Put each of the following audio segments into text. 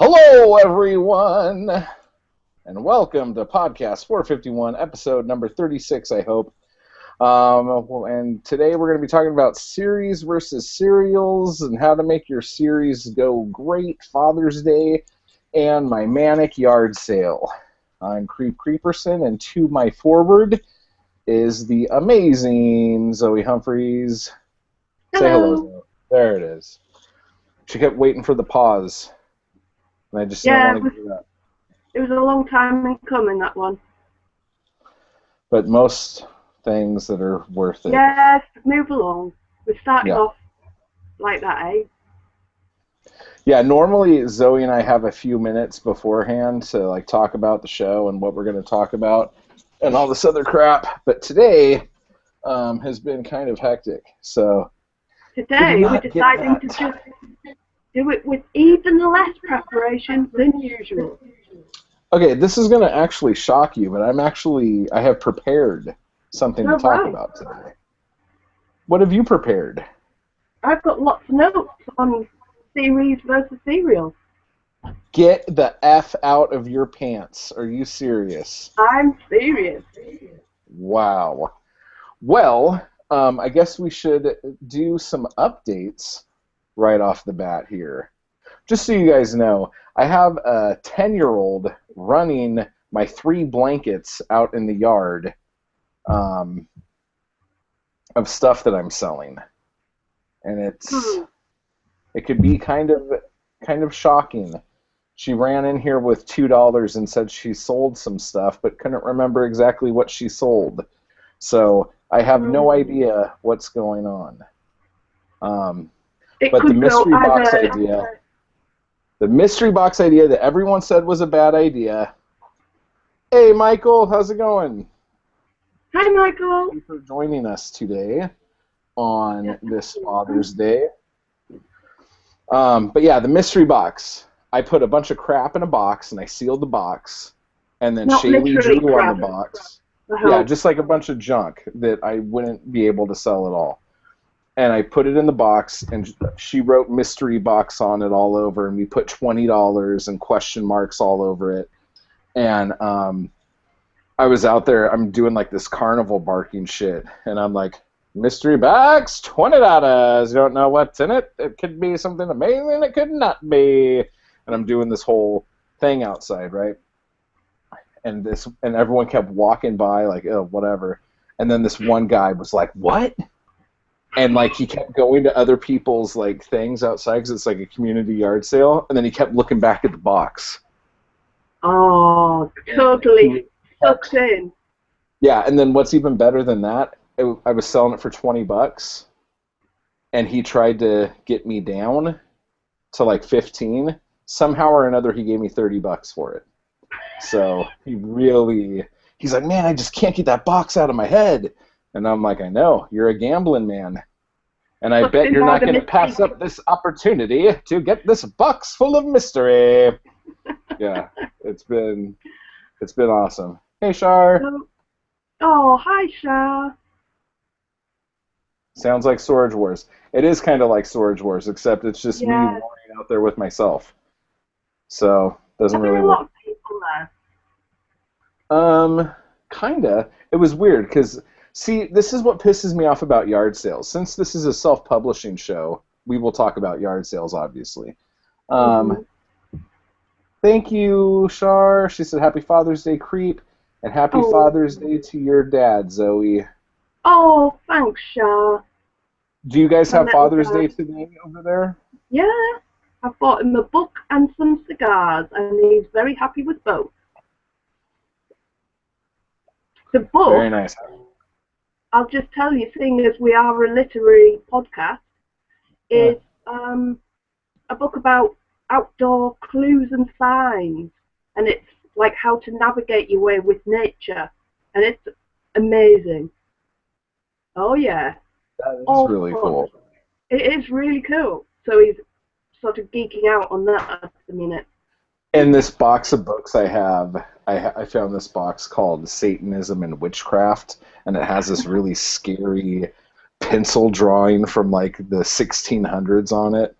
Hello, everyone, and welcome to Podcast 451, episode number 36, I hope. And today we're going to be talking about series versus serials and how to make your series go great, Father's Day, and my manic yard sale. I'm Creep Creeperson, and to my forward is the amazing Zoe Humphreys. Hello. Say hello, Zoe. There it is. She kept waiting for the pause. And I just didn't want to give it up. It was a long time in coming, that one. But most things that are worth it. Yes, move along. We started off like that, eh? Yeah, normally Zoe and I have a few minutes beforehand to talk about the show and what we're going to talk about and all this other crap. But today has been kind of hectic. So today we're deciding to just do it with even less preparation than usual. Okay, this is going to actually shock you, but I have prepared something to talk about today. What have you prepared? I've got lots of notes on series versus serials. Get the F out of your pants. Are you serious? I'm serious. Wow. Well, I guess we should do some updates right off the bat here. Just so you guys know, I have a 10-year-old running my 3 blankets out in the yard of stuff that I'm selling. And it could be kind of shocking. She ran in here with $2 and said she sold some stuff, but couldn't remember exactly what she sold. So I have no idea what's going on. But the mystery box idea that everyone said was a bad idea. Hey, Michael, how's it going? Hi, Michael. Thank you for joining us today on this Father's Day. But yeah, the mystery box. I put a bunch of crap in a box, and I sealed the box, and then Shaylee drew on the box. Yeah, just like a bunch of junk that I wouldn't be able to sell at all. And I put it in the box, and she wrote mystery box on it all over, and we put $20 and question marks all over it. And I was out there, I'm doing like this carnival barking shit, and I'm like, mystery box, $20. You don't know what's in it. It could be something amazing. It could not be. And I'm doing this whole thing outside, right? And everyone kept walking by like, oh, whatever. And then this one guy was like, what? And he kept going to other people's things outside because it's like a community yard sale. And then he kept looking back at the box. Oh, totally sucked in. Yeah, and then what's even better than that? I was selling it for $20, and he tried to get me down to 15. Somehow or another, he gave me $30 for it. So he's like, man, I just can't get that box out of my head. And I'm like, I know, you're a gambling man. And I bet you're not going to pass up this opportunity to get this box full of mystery. Yeah, it's been awesome. Hey, Shar. Oh, hi, Shar. Sounds like Storage Wars. It is kind of like Storage Wars, except it's just me warring out there with myself. So, doesn't really work. Are there a lot of people there? Kinda. It was weird, because... See, this is what pisses me off about yard sales. Since this is a self-publishing show, we will talk about yard sales, obviously. Thank you, Shar. She said, Happy Father's Day, Creep, and Happy Father's Day to your dad, Zoe. Oh, thanks, Shar. Do you guys have Father's Day today over there? Yeah. I bought him a book and some cigars, and he's very happy with both. The book... Very nice. I'll just tell you, seeing as we are a literary podcast, is a book about outdoor clues and signs, and it's like how to navigate your way with nature, and it's amazing. Oh yeah. That is really cool. It is really cool. So he's sort of geeking out on that at the minute. In this box of books I have, I found this box called Satanism and Witchcraft, and it has this really scary pencil drawing from the 1600s on it.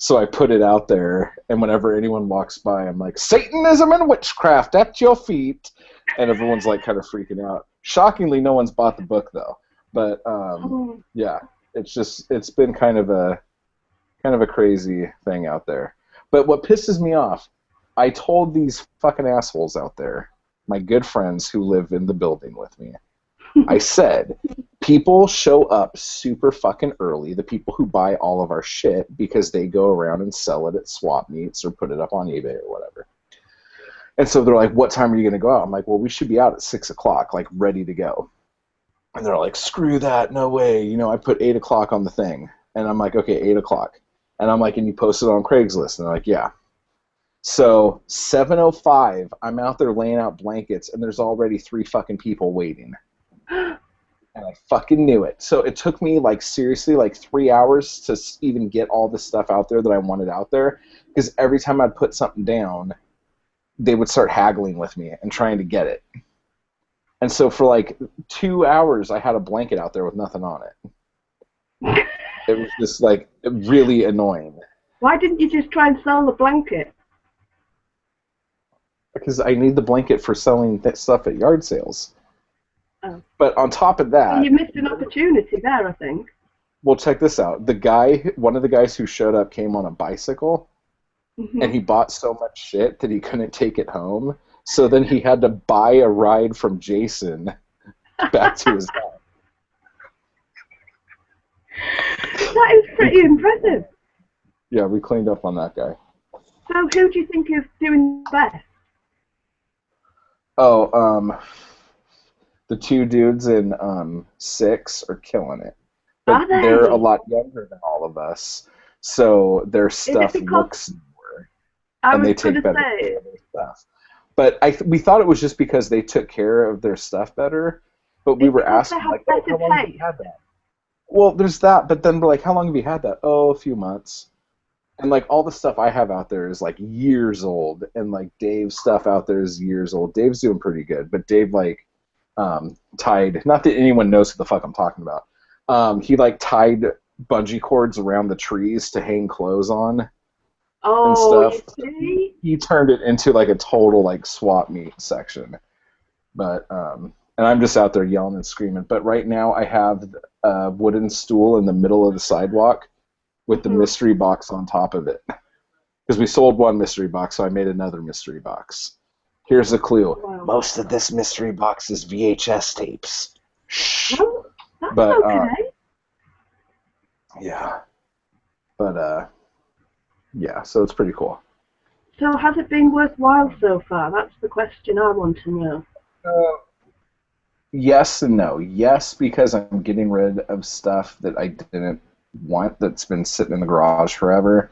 So I put it out there, and whenever anyone walks by, I'm like, Satanism and witchcraft at your feet. And everyone's like kind of freaking out. Shockingly, no one's bought the book though. But yeah, it's been kind of a crazy thing out there. But what pisses me off, I told these fucking assholes out there, my good friends who live in the building with me, I said, people show up super fucking early, the people who buy all of our shit, because they go around and sell it at swap meets or put it up on eBay or whatever. And so they're like, what time are you going to go out? I'm like, well, we should be out at 6 o'clock, like, ready to go. And they're like, screw that, no way. You know, I put 8 o'clock on the thing. And I'm like, okay, 8 o'clock. And I'm like, and you posted on Craigslist? And they're like, yeah. So 7:05, I'm out there laying out blankets, and there's already 3 fucking people waiting. And I fucking knew it. So it took me, like, seriously, like 3 hours to even get all the stuff out there that I wanted out there. Because every time I'd put something down, they would start haggling with me and trying to get it. And so for, like, 2 hours, I had a blanket out there with nothing on it. It was just, like, really annoying. Why didn't you just try and sell the blanket? Because I need the blanket for selling stuff at yard sales. Oh. But on top of that... Well, you missed an opportunity there, I think. Well, check this out. One of the guys who showed up came on a bicycle, and he bought so much shit that he couldn't take it home. So then he had to buy a ride from Jason back to his house. That is pretty impressive. Yeah, we cleaned up on that guy. So who do you think is doing best? Oh, the 2 dudes in 6 are killing it. But they're a lot younger than all of us, so their stuff looks newer, and they take better care of their stuff. But we thought it was just because they took care of their stuff better, but we were asking, like, oh, how long have you had that? Well, there's that, but then we're like, how long have you had that? Oh, a few months. And, like, all the stuff I have out there is, like, years old, and, like, Dave's stuff out there is years old. Dave's doing pretty good, but Dave, like, tied, not that anyone knows what the fuck I'm talking about, he, like, tied bungee cords around the trees to hang clothes on and stuff. He turned it into, like, a total, like, swap meet section. But, and I'm just out there yelling and screaming. But right now I have a wooden stool in the middle of the sidewalk with the mystery box on top of it. Because we sold one mystery box, so I made another mystery box. Here's the clue. Wow. Most of this mystery box is VHS tapes. Shh. Well, that's okay. Yeah. But, yeah, so it's pretty cool. So has it been worthwhile so far? That's the question I want to know. Yes and no. Yes, because I'm getting rid of stuff that I didn't want that's been sitting in the garage forever.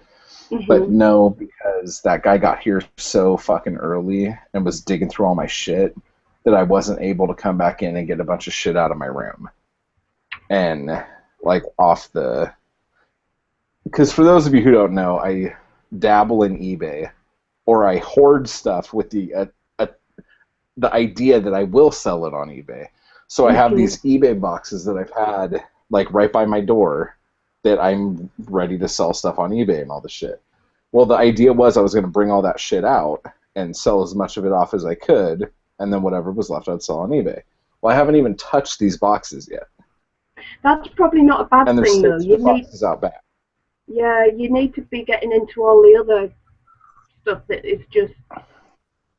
But no, because that guy got here so fucking early and was digging through all my shit that I wasn't able to come back in and get a bunch of shit out of my room. And, like, off the... Because for those of you who don't know, I dabble in eBay, or I hoard stuff with the idea that I will sell it on eBay. So I have these eBay boxes that I've had, like, right by my door that I'm ready to sell stuff on eBay and all the shit. Well, the idea was I was going to bring all that shit out and sell as much of it off as I could, and then whatever was left I'd sell on eBay. Well, I haven't even touched these boxes yet. That's probably not a bad thing, though. You need boxes out back. Yeah, you need to be getting into all the other stuff that is just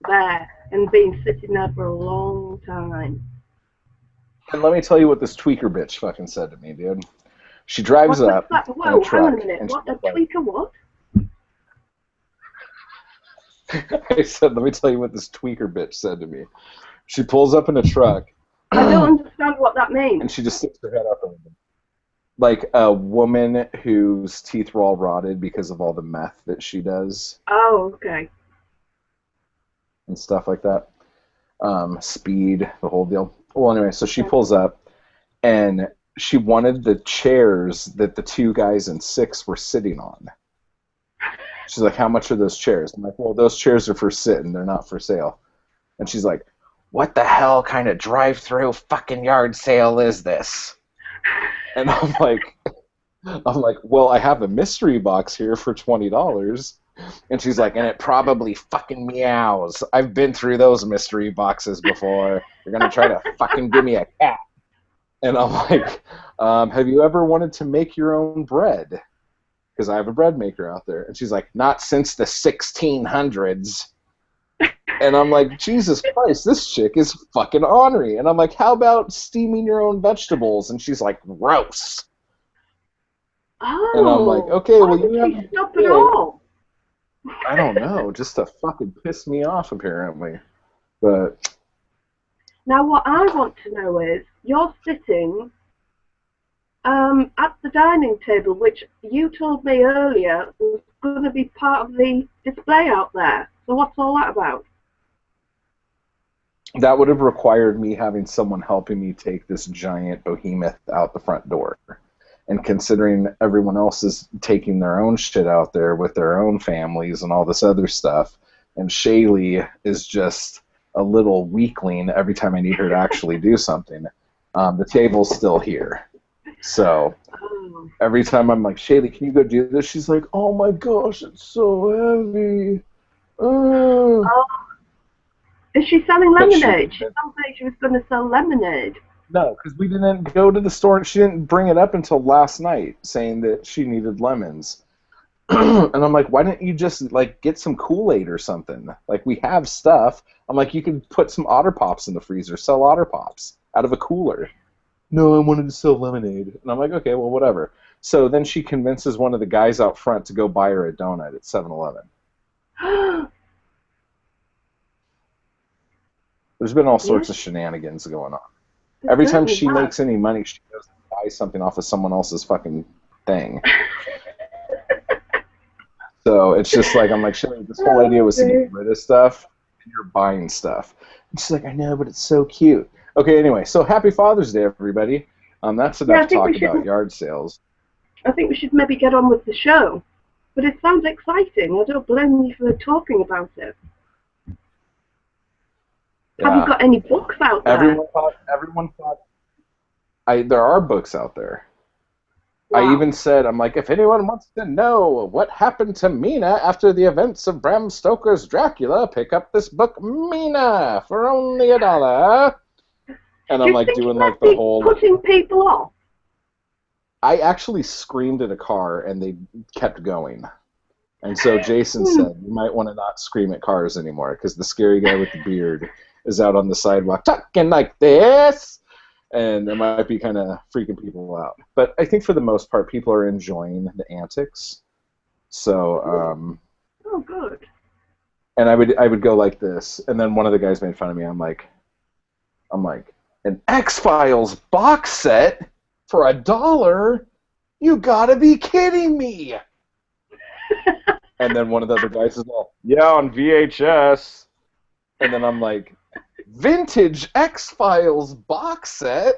there and been sitting there for a long time. And let me tell you what this tweaker bitch fucking said to me, dude. She drives up in a truck. Whoa, hang on a minute. What, a tweaker what? I said, let me tell you what this tweaker bitch said to me. She pulls up in a truck. I don't understand what that means. And she just sticks her head up. Like a woman whose teeth were all rotted because of all the meth that she does. Oh, okay. And stuff like that. Speed, the whole deal. Well, anyway, so she pulls up, and she wanted the chairs that the 2 guys in 6 were sitting on. She's like, how much are those chairs? I'm like, well, those chairs are for sitting. They're not for sale. And she's like, what the hell kind of drive-through fucking yard sale is this? And I'm like, I'm like, well, I have a mystery box here for $20. And she's like, and it probably fucking meows. I've been through those mystery boxes before. You're going to try to fucking give me a cat. And I'm like, have you ever wanted to make your own bread? Because I have a bread maker out there. And she's like, not since the 1600s. And I'm like, Jesus Christ, this chick is fucking ornery. And I'm like, how about steaming your own vegetables? And she's like, gross. Oh. And I'm like, okay, well, you have... stop it all? I don't know, just to fucking piss me off, apparently. But... Now, what I want to know is, you're sitting at the dining table, which you told me earlier was going to be part of the display out there. So what's all that about? That would have required me having someone helping me take this giant behemoth out the front door. And considering everyone else is taking their own shit out there with their own families and all this other stuff, and Shaylee is just a little weakling every time I need her to actually do something, the table's still here. So every time I'm like, Shaylee, can you go do this? She's like, oh my gosh, it's so heavy. Oh. Is she selling lemonade? She told me she was going to sell lemonade. No, because we didn't go to the store, and she didn't bring it up until last night, saying that she needed lemons. And I'm like, why didn't you just, like, get some Kool-Aid or something? Like, we have stuff. I'm like, you could put some Otter Pops in the freezer, sell Otter Pops out of a cooler. No, I wanted to sell lemonade. And I'm like, okay, well, whatever. So then she convinces one of the guys out front to go buy her a donut at 7-Eleven. There's been all sorts of shenanigans going on. Every time she makes any money, she goes and buys something off of someone else's fucking thing. So it's just like, I'm like, Shelley, this whole idea was to get rid of stuff, and you're buying stuff. And she's like, I know, but it's so cute. Okay, anyway, so happy Father's Day, everybody. That's enough talk about yard sales. I think we should maybe get on with the show. But it sounds exciting. I don't blame you for talking about it. Yeah. Have you got any books out there? Everyone thought there are books out there. Wow. I even said, I'm like, if anyone wants to know what happened to Mina after the events of Bram Stoker's Dracula, pick up this book, Mina, for only $1. And I'm like doing like the whole... putting people off? I actually screamed at a car and they kept going. And so Jason said, you might want to not scream at cars anymore because the scary guy with the beard is out on the sidewalk talking like this, and it might be kind of freaking people out. But I think for the most part, people are enjoying the antics. So, oh, good. And I would go like this, and then one of the guys made fun of me. I'm like, an X-Files box set for $1? You gotta be kidding me! And then one of the other guys is all, yeah, on VHS. And then I'm like, vintage X-Files box set?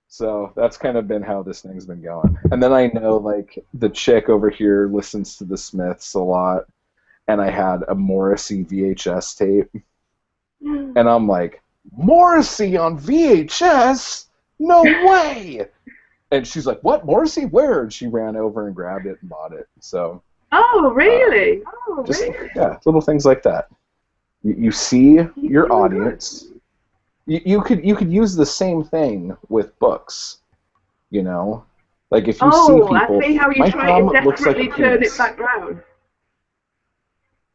So that's kind of been how this thing's been going. And then I know, like, the chick over here listens to the Smiths a lot, and I had a Morrissey VHS tape. And I'm like, Morrissey on VHS? No way! And she's like, what, Morrissey? Where? And she ran over and grabbed it and bought it. So. Oh, really? Yeah, little things like that. You see your audience. You could use the same thing with books, you know, like if you see people. I see how you try to desperately turn it back round.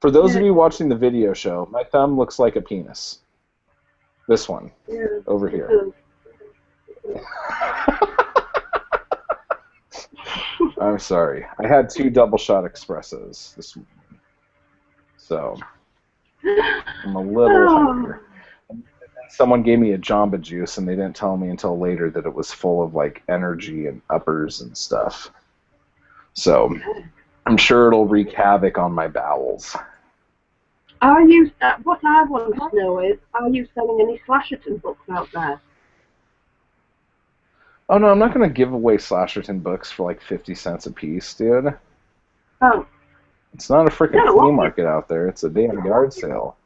For those of you watching the video show, my thumb looks like a penis. This one over here. I'm sorry. I had 2 double shot espressos this morning, so I'm a little hungry. Someone gave me a Jamba Juice, and they didn't tell me until later that it was full of like energy and uppers and stuff. So I'm sure it'll wreak havoc on my bowels. Are you? What I want to know is, are you selling any Slasherton books out there? Oh no, I'm not going to give away Slasherton books for like 50 cents a piece, dude. Oh. It's not a freaking flea market out there. It's a damn yard sale.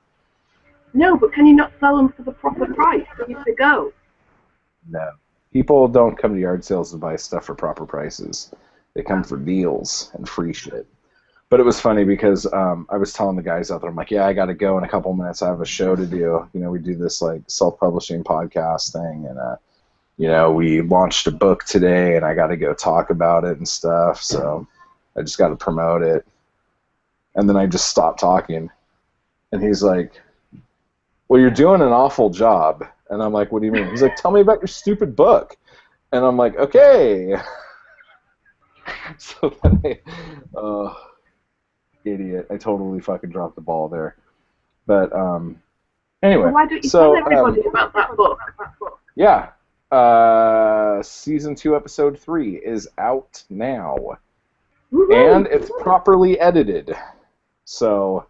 No, but can you not sell them for the proper price for you to go? No. People don't come to yard sales to buy stuff for proper prices. They come for deals and free shit. But it was funny because I was telling the guys out there, I'm like, yeah, I got to go in a couple minutes. I have a show to do. You know, we do this like self-publishing podcast thing, and you know, we launched a book today, and I got to go talk about it and stuff. So I just got to promote it. And then I just stopped talking, and he's like, well, you're doing an awful job. And I'm like, what do you mean? He's like, tell me about your stupid book. And I'm like, okay. So then idiot. I totally fucking dropped the ball there. But anyway. Well, why don't you tell everybody about that book? Yeah. Season 2, Episode 3 is out now. Woo-hoo! And it's properly edited. So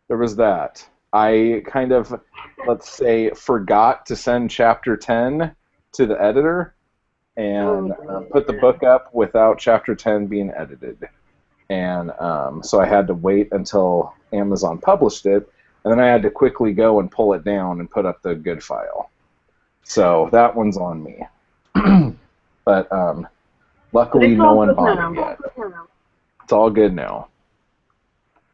there was that. I kind of, let's say, forgot to send Chapter 10 to the editor and put the book up without Chapter 10 being edited. And so I had to wait until Amazon published it, and then I had to quickly go and pull it down and put up the good file. So that one's on me. But luckily no one bought it yet. It's all good now.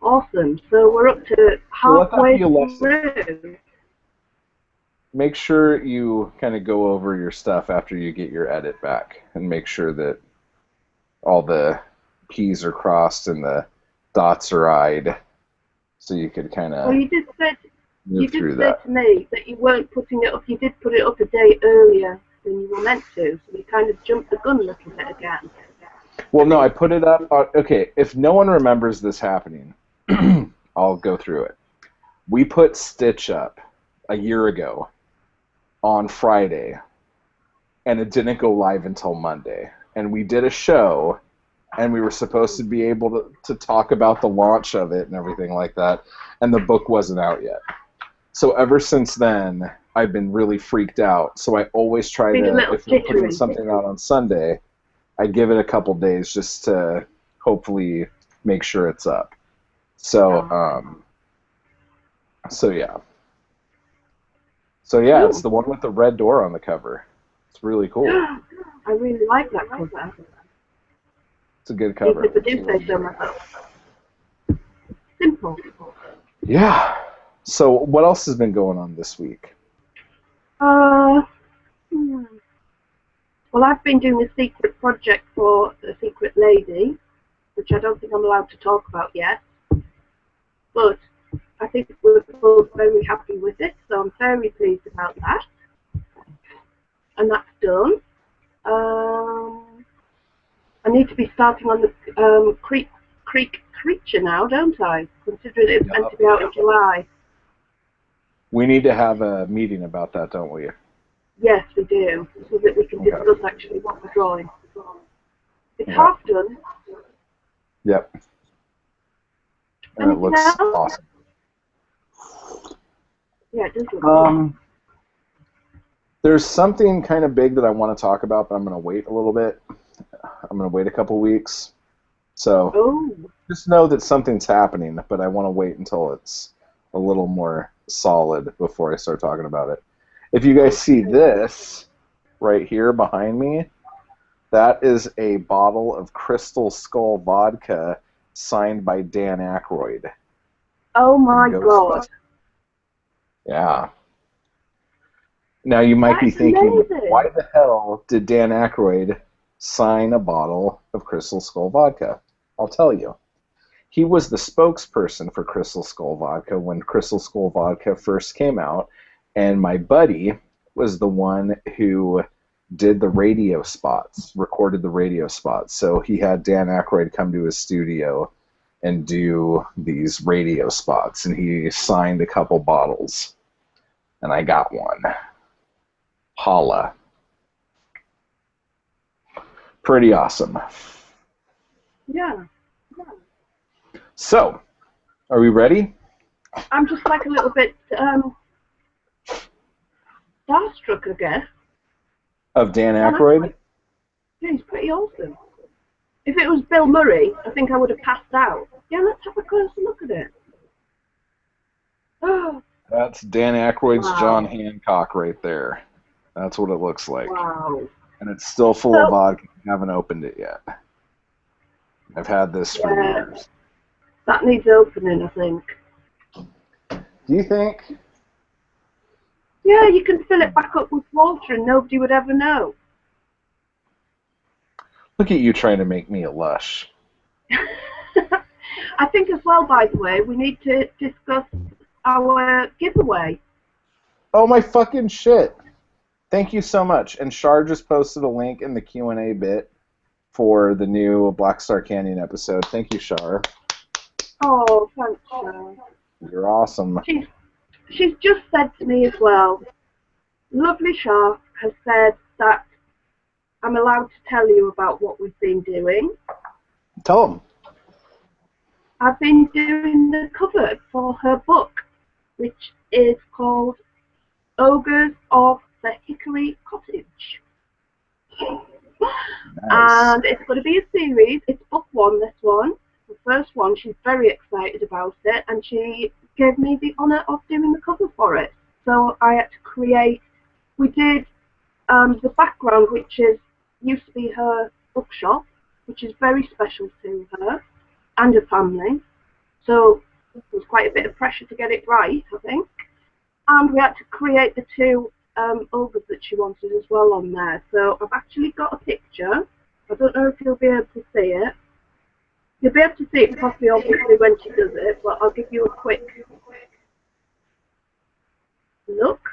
Awesome. So we're up to halfway through. Make sure you kind of go over your stuff after you get your edit back and make sure that all the P's are crossed and the dots are I'd, so you could kind of you did say to me that you weren't putting it up. You did put it up a day earlier than you were meant to, so you kind of jumped the gun a little bit again. Well, no, I put it up on, okay, if no one remembers this happening, I'll go through it. We put Stitch up a year ago on Friday, and it didn't go live until Monday. And we did a show, and we were supposed to be able to talk about the launch of it and everything like that, and the book wasn't out yet. So ever since then, I've been really freaked out. So I always try to, if we're putting something out on Sunday, I give it a couple days just to hopefully make sure it's up. So, yeah. So yeah, it's the one with the red door on the cover. It's really cool. I really like that cover. It's a good cover. If I do say so myself. Simple. Yeah. So what else has been going on this week? Well, I've been doing a secret project for a secret lady, which I don't think I'm allowed to talk about yet. But I think we're both very happy with it, so I'm very pleased about that. And that's done. I need to be starting on the Creek Creature now, don't I? Considering it's meant to be out in July. We need to have a meeting about that, don't we? Yes, we do, so that we can discuss actually what we're drawing. It's half done. Yep. And it looks awesome. Yeah, it does look awesome. There's something kind of big that I want to talk about, but I'm going to wait a little bit. I'm going to wait a couple weeks. So just know that something's happening, but I want to wait until it's a little more solid before I start talking about it. If you guys see this right here behind me, that is a bottle of Crystal Skull vodka signed by Dan Aykroyd. Oh my God. Yeah. Now you might be thinking, why the hell did Dan Aykroyd sign a bottle of Crystal Skull vodka? I'll tell you. He was the spokesperson for Crystal Skull vodka when Crystal Skull vodka first came out, and my buddy was the one who did the radio spots, recorded the radio spots. So he had Dan Aykroyd come to his studio and do these radio spots, and he signed a couple bottles, and I got one. Holla. Pretty awesome. Yeah. So, are we ready? I'm just like a little bit starstruck, I guess. Of Dan Aykroyd? Yeah, he's pretty awesome. If it was Bill Murray, I think I would have passed out. Yeah, let's have a closer look at it. Oh. That's Dan Aykroyd's John Hancock right there. That's what it looks like. Wow. And it's still full of vodka. I haven't opened it yet. I've had this for years. That needs opening, I think. Do you think? Yeah, you can fill it back up with water and nobody would ever know. Look at you trying to make me a lush. I think as well, by the way, we need to discuss our giveaway. Oh, my fucking shit. Thank you so much. And Shar just posted a link in the Q&A bit for the new Black Star Canyon episode. Thank you, Shar. Oh, thanks, Shar. You're awesome. She's just said to me as well, lovely Shar has said that I'm allowed to tell you about what we've been doing. Tell them. I've been doing the cover for her book, which is called Ogres of the Hickory Cottage. Nice. And it's going to be a series. It's book 1, this one. The first one, she's very excited about it, and she gave me the honour of doing the cover for it. So I had to create, we did the background, which used to be her bookshop, which is very special to her and her family. So there was quite a bit of pressure to get it right, I think. And we had to create the 2 ogres that she wanted as well on there. So I've actually got a picture. I don't know if you'll be able to see it. You'll be able to see it properly, obviously, when she does it, but I'll give you a quick look.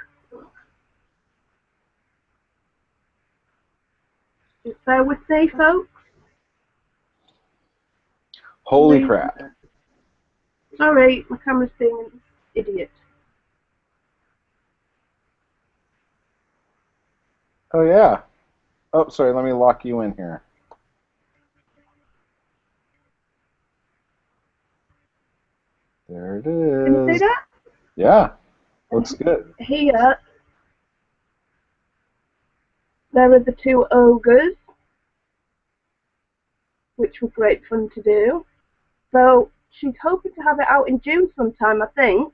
Just bear with me, folks. Holy crap. Sorry, my camera's being an idiot. Oh, yeah. Oh, sorry, let me lock you in here. There it is. Can you see that? Yeah, looks good. Here, there are the 2 ogres, which were great fun to do. So she's hoping to have it out in June sometime, I think.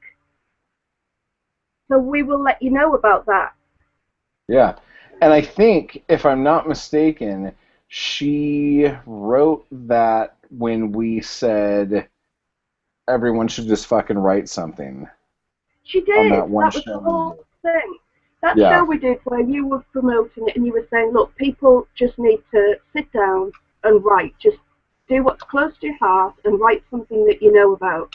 So we will let you know about that. Yeah, and I think, if I'm not mistaken, she wrote that when we said everyone should just fucking write something. She did. On that one was show. the whole thing. That show we did where you were promoting it and you were saying, look, people just need to sit down and write. Just do what's close to your heart and write something that you know about.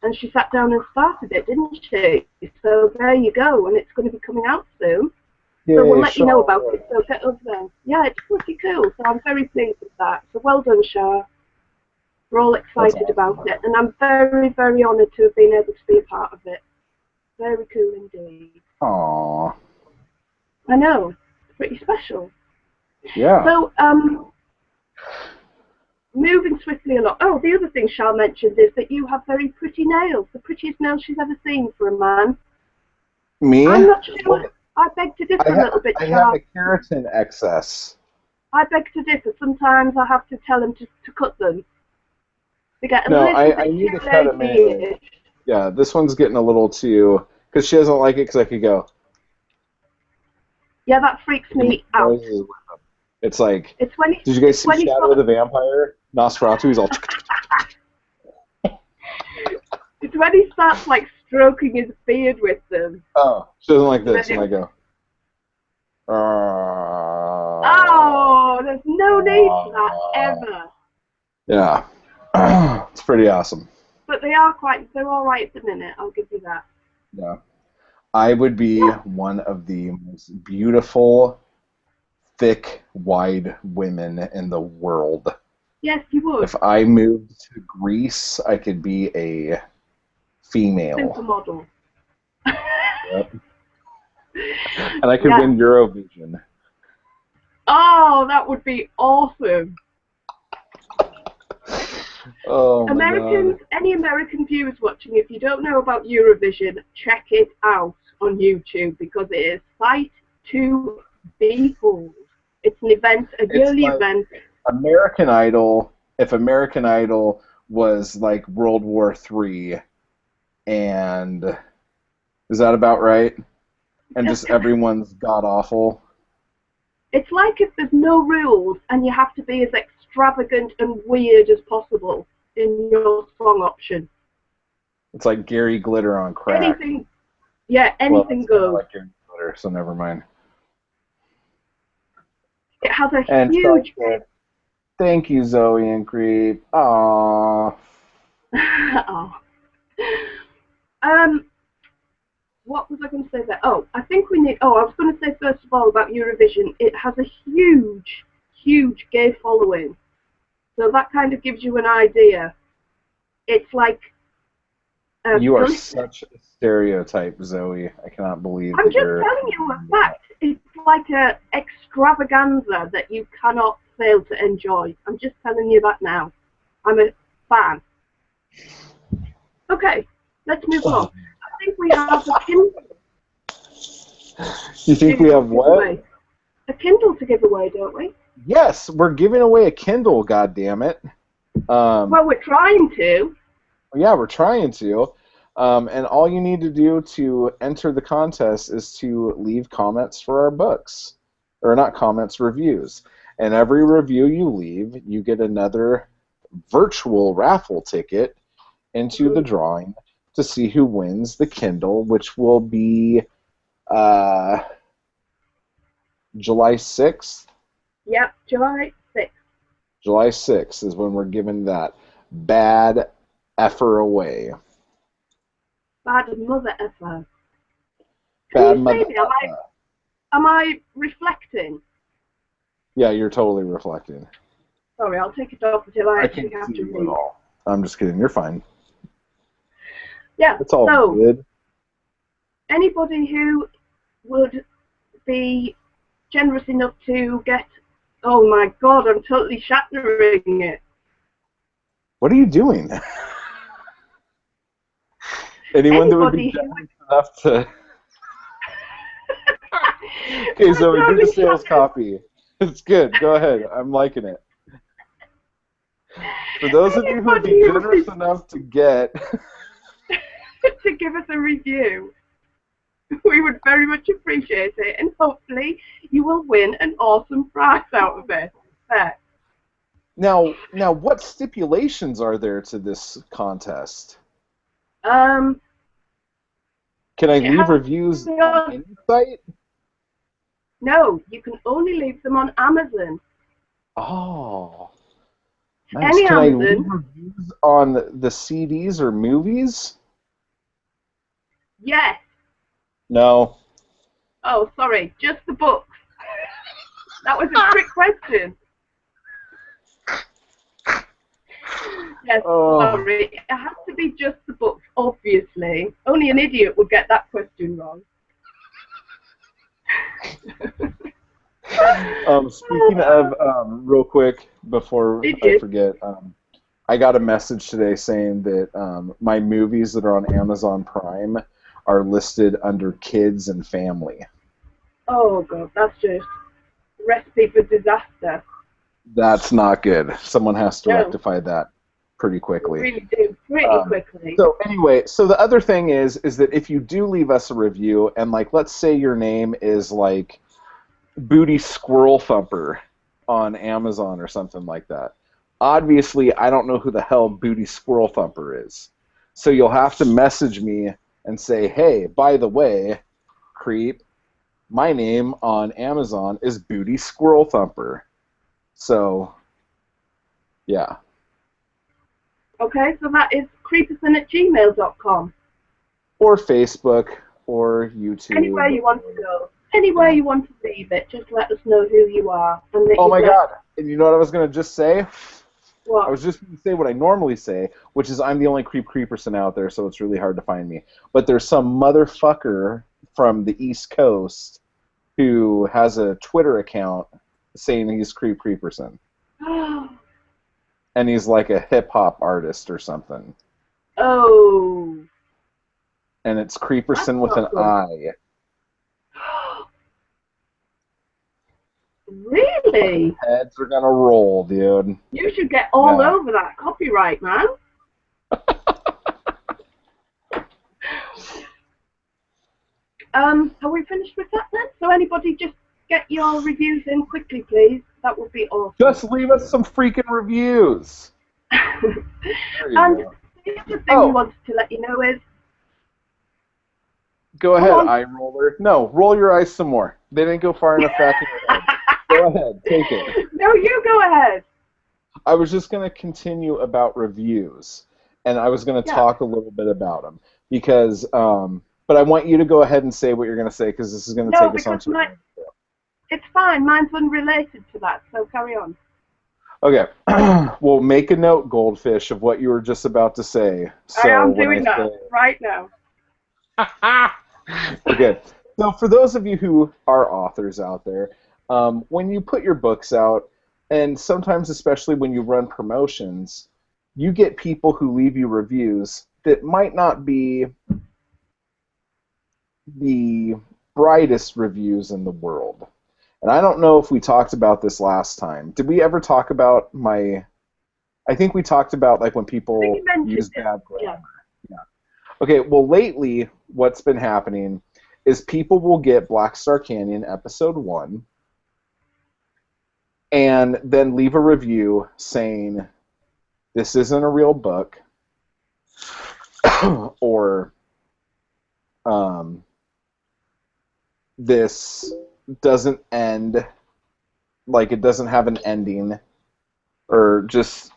And she sat down and started it, didn't she? So there you go, and it's going to be coming out soon. Yeah, so we'll let you know about it. So get over there. Yeah, it's pretty cool. So I'm very pleased with that. So well done, Shar. We're all excited about it, and I'm very, very honoured to have been able to be a part of it. Very cool indeed. Aww. I know. It's pretty special. Yeah. So, moving swiftly along. Oh, the other thing Shar mentioned is that you have very pretty nails. The prettiest nails she's ever seen for a man. Me? I'm not sure. I beg to differ a little bit, I Shar. have a keratin excess. I beg to differ. Sometimes I have to tell them to cut them. They get a No, little I bit need to too cut them in. lazy. Yeah, this one's getting a little too... Because she doesn't like it because I could go... Yeah, that freaks me out. It's like... It's when did you guys see Shadow of the Vampire? Nosferatu, he's all... It's when he starts, like, stroking his beard with them. Oh, she doesn't like this, and I go... Oh, there's no need for that, ever. Yeah. It's pretty awesome. But they're all right at the minute, I'll give you that. Yeah. I would be one of the most beautiful, thick, wide women in the world. Yes, you would. If I moved to Greece, I could be a female. Supermodel. Yep. And I could win Eurovision. Oh, that would be awesome. Oh, Americans, any American viewers watching, if you don't know about Eurovision, check it out on YouTube because it is sight to behold. It's an event, a yearly event. American Idol, if American Idol was like World War III, and is that about right? And just everyone's god awful. It's like if there's no rules and you have to be as extravagant and weird as possible in your song option. It's like Gary Glitter on crack. Anything, yeah, anything goes. Like Gary Glitter, so never mind. It has a and huge... Thank you, Zoe and Creep. Aww. Oh. What was I going to say there? Oh, I think we need... Oh, I was going to say first of all about Eurovision. It has a huge, huge gay following. So that kind of gives you an idea. It's like... you are such a stereotype, Zoe. I cannot believe I'm that just telling you a fact. It's like an extravaganza that you cannot fail to enjoy. I'm just telling you that now. I'm a fan. Okay, let's move on. I think we have a Kindle. You think we have what? A Kindle to give away, don't we? Yes, we're giving away a Kindle, goddammit. Well, we're trying to. Yeah, we're trying to. And all you need to do to enter the contest is to leave comments for our books. Or not comments, reviews. And every review you leave, you get another virtual raffle ticket into the drawing to see who wins the Kindle, which will be July 6th? Yep, July 6th. July 6th is when we're giving that bad effer away. Bad mother effer. Bad mother effer. Am I reflecting? Yeah, you're totally reflecting. Sorry, I'll take it off until I can't have see to you read. at all. I'm just kidding. You're fine. Yeah, it's all so, good. Anybody who would be generous enough to get... Oh my god, I'm totally shattering it. What are you doing? Anyone that would be generous enough to... Okay, so we do the sales copy. It's good. Go ahead. I'm liking it. For those of you who would be generous enough to get... to give us a review, we would very much appreciate it, and hopefully you will win an awesome prize out of it. There. Now, what stipulations are there to this contest? Can I leave reviews on any site? No, you can only leave them on Amazon. Oh. Nice. Can I leave reviews on the CDs or movies? Yes. No. Oh, sorry, just the books. That was a trick question. Yes, sorry. It has to be just the books, obviously. Only an idiot would get that question wrong. Speaking of, real quick, before I forget, I got a message today saying that my movies that are on Amazon Prime are listed under kids and family. Oh, God, that's just recipe for disaster. That's not good. Someone has to rectify that pretty quickly. Really do, pretty quickly. So anyway, so the other thing is that if you do leave us a review, and like, let's say your name is like Booty Squirrel Thumper on Amazon or something like that. Obviously, I don't know who the hell Booty Squirrel Thumper is. So you'll have to message me and say, hey, by the way, creep, my name on Amazon is Booty Squirrel Thumper. So, yeah. Okay, so that is creeperson@gmail.com. Or Facebook, or YouTube. Anywhere you want to go. Anywhere you want to leave it, just let us know who you are. And that oh my God! And you know what I was going to just say? What? I was just going to say what I normally say, which is I'm the only creeperson out there, so it's really hard to find me. But there's some motherfucker from the East Coast who has a Twitter account saying he's creeperson. And he's like a hip-hop artist or something. Oh. And it's creeperson with an I. Really? Heads are gonna roll, dude. You should get all over that copyright, man. Are we finished with that then? So anybody just get your reviews in quickly, please. That would be awesome. Just leave us some freaking reviews. There you And go. the other thing we wanted to let you know is... Go ahead, eye roller. No, roll your eyes some more. They didn't go far enough back in your head. Go ahead, take it. No, you go ahead. I was just going to continue about reviews, and I was going to talk a little bit about them, because, but I want you to go ahead and say what you're going to say, because this is going to take us on to... It's fine. Mine's unrelated to that, so carry on. Okay. Well, make a note, Goldfish, of what you were just about to say. So I am doing that right now. Okay. So for those of you who are authors out there, when you put your books out, and sometimes especially when you run promotions, you get people who leave you reviews that might not be the brightest reviews in the world. And I don't know if we talked about this last time. Did we ever talk about my... I think we talked about like when people use bad grammar. Yeah. Okay, well lately what's been happening is people will get Black Star Canyon Episode 1 and then leave a review saying this isn't a real book or this doesn't end, like it doesn't have an ending, or just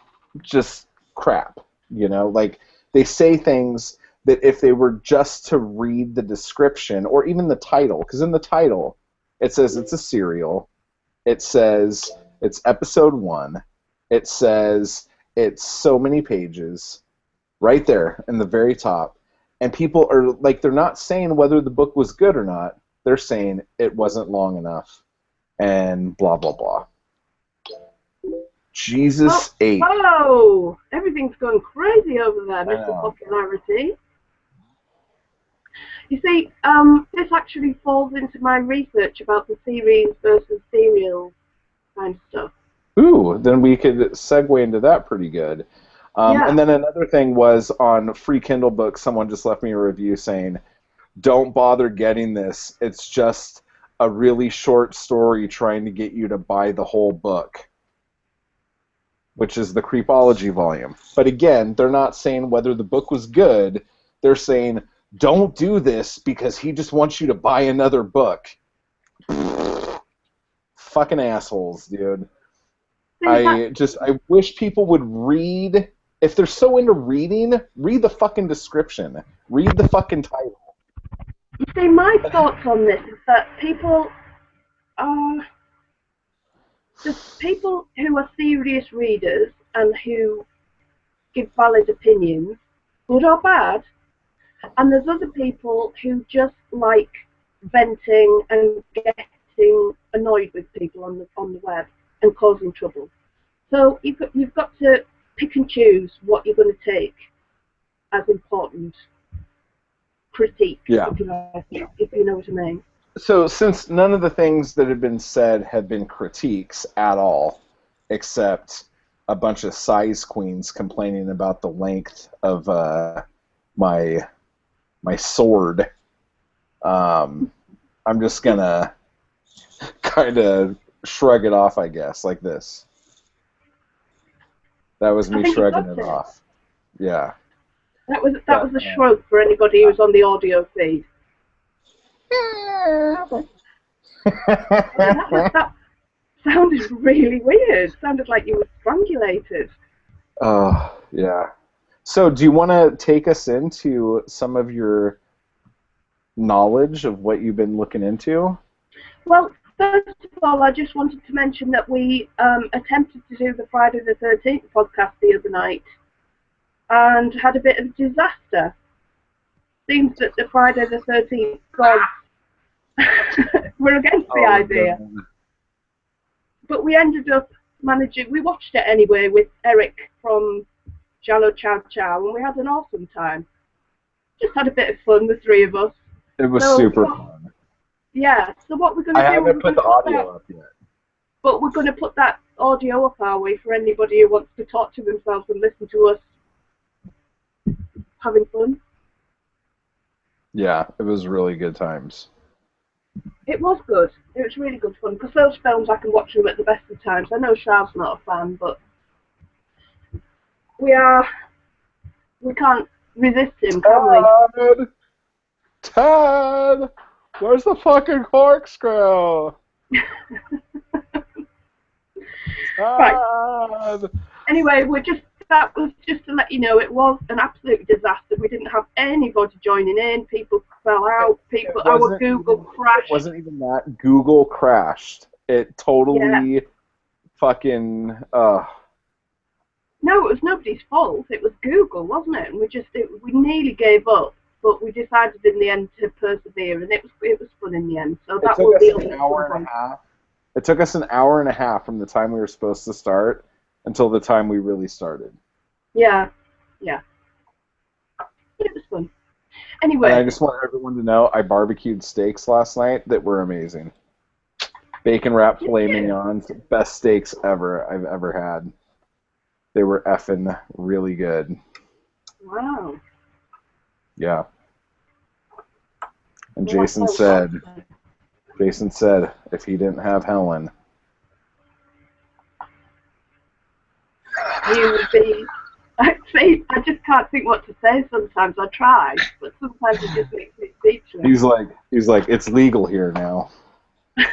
crap, you know? Like they say things that if they were just to read the description or even the title, because in the title it says it's a serial, it says it's episode 1, it says it's so many pages right there in the very top, and people are like, they're not saying whether the book was good or not, they're saying it wasn't long enough and blah blah blah. Jesus ate. Oh, everything's going crazy over there, Mr. Popularity. You see, this actually falls into my research about the series versus serial kind of stuff. Ooh, then we could segue into that pretty good. And then another thing was on Free Kindle Books, someone just left me a review saying, don't bother getting this. It's just a really short story trying to get you to buy the whole book, which is the Creepology volume. But again, they're not saying whether the book was good. They're saying, don't do this because he just wants you to buy another book. Fucking assholes, dude. I wish people would read. If they're so into reading, read the fucking description. Read the fucking title. You see, my thoughts on this is that people there's people who are serious readers and who give valid opinions, good or bad, and there's other people who just like venting and getting annoyed with people on the web and causing trouble. So you've got to pick and choose what you're going to take as important critique, if you know what I mean. So since none of the things that have been said have been critiques at all, except a bunch of size queens complaining about the length of my sword, I'm just gonna kind of shrug it off, I guess, like this. That was me shrugging it off. Yeah. That was a shrug for anybody who's on the audio feed. That sounded really weird. Sounded like you were strangulated. Oh, yeah. So do you want to take us into some of your knowledge of what you've been looking into? Well, first of all, I just wanted to mention that we attempted to do the Friday the 13th podcast the other night and had a bit of a disaster. Seems that the Friday the 13th gods were against the idea. God. But we ended up managing, we watched it anyway with Eric from Jallo Chow Chow, and we had an awesome time. Just had a bit of fun, the three of us. It was super fun. Yeah, so what we're going to do... I haven't put the audio up yet. But we're going to put that audio up our way for anybody who wants to talk to themselves and listen to us having fun. Yeah, it was really good times. It was good. It was really good fun, because those films I can watch them at the best of times. I know Char's not a fan, but we can't resist him, can we? Ted! Where's the fucking corkscrew? Right. Ted! Anyway, that was just to let you know, it was an absolute disaster. We didn't have anybody joining in. People fell out. Our Google crashed. It wasn't even that. Google crashed. It totally fucking. No, it was nobody's fault. It was Google, wasn't it? And we nearly gave up, but we decided in the end to persevere, and it was fun in the end. So that will be an hour and a half. It took us an hour and a half from the time we were supposed to start until the time we really started. Yeah. It was fun. Anyway. And I just want everyone to know I barbecued steaks last night that were amazing. Bacon wrapped filet mignons, best steaks ever I've ever had. They were effing really good. Wow. Yeah. And Jason said, if he didn't have Helen, he would be. I just can't think what to say sometimes. I try, but sometimes it just makes me speechless. He's like, it's legal here now. No,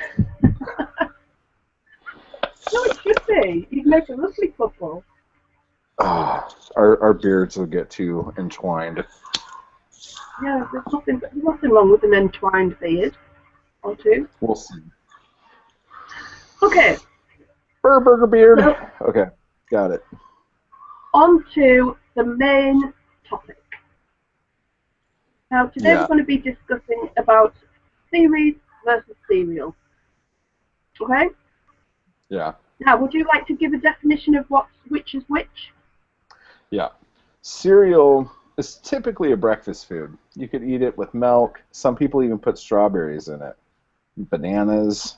it should be. You'd make a lovely couple. Our beards will get too entwined. Yeah, there's nothing wrong with an entwined beard or two. We'll see. Okay. Burger beard. Okay, got it. On to the main topic. Now, today we're going to be discussing about series versus serial. Okay? Yeah. Now, would you like to give a definition of which is which? Yeah. Cereal is typically a breakfast food. You could eat it with milk. Some people even put strawberries in it. Bananas,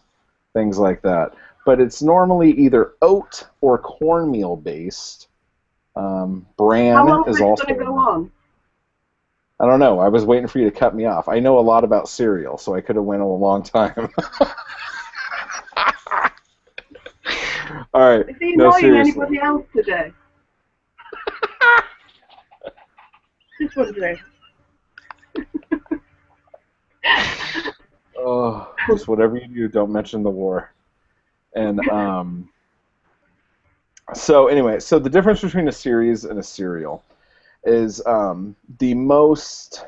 things like that. But it's normally either oat or cornmeal based. Bran How long is it also. Going to go on? I don't know. I was waiting for you to cut me off. I know a lot about cereal, so I could have went a long time. All right. Is he annoying anybody else today? Just wondering. Oh, just whatever you do, don't mention the war. And so anyway, so the difference between a series and a serial is the most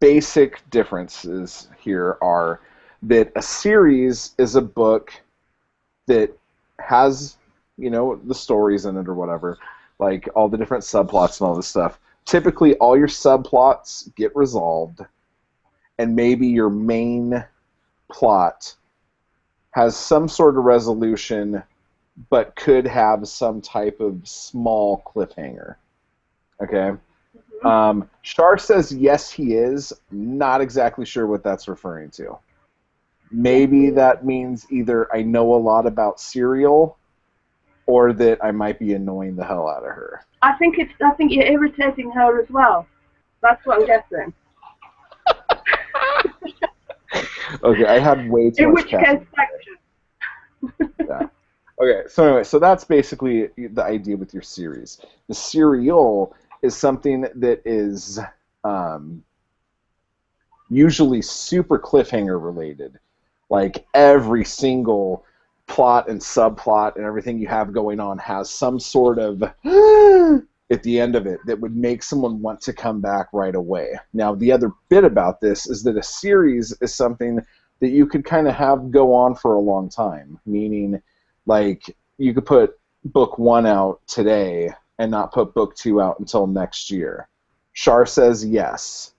basic differences here are that a series is a book that has, the stories in it or whatever, like all the different subplots and all this stuff. Typically, all your subplots get resolved, and maybe your main plot has some sort of resolution, but could have some type of small cliffhanger. Okay? Char says yes, he is. Not exactly sure what that's referring to. Maybe that means either I know a lot about cereal, or that I might be annoying the hell out of her. I think you're irritating her as well. That's what I'm guessing. Okay, I had way too much caffeine. In which case, yeah. Okay, so anyway, so that's basically the idea with your series. The serial is something that is usually super cliffhanger related. Like every single plot and subplot and everything you have going on has some sort of at the end of it that would make someone want to come back right away. Now, the other bit about this is that a series is something that you could kind of have go on for a long time, meaning like you could put book 1 out today and not put book 2 out until next year. Char says yes.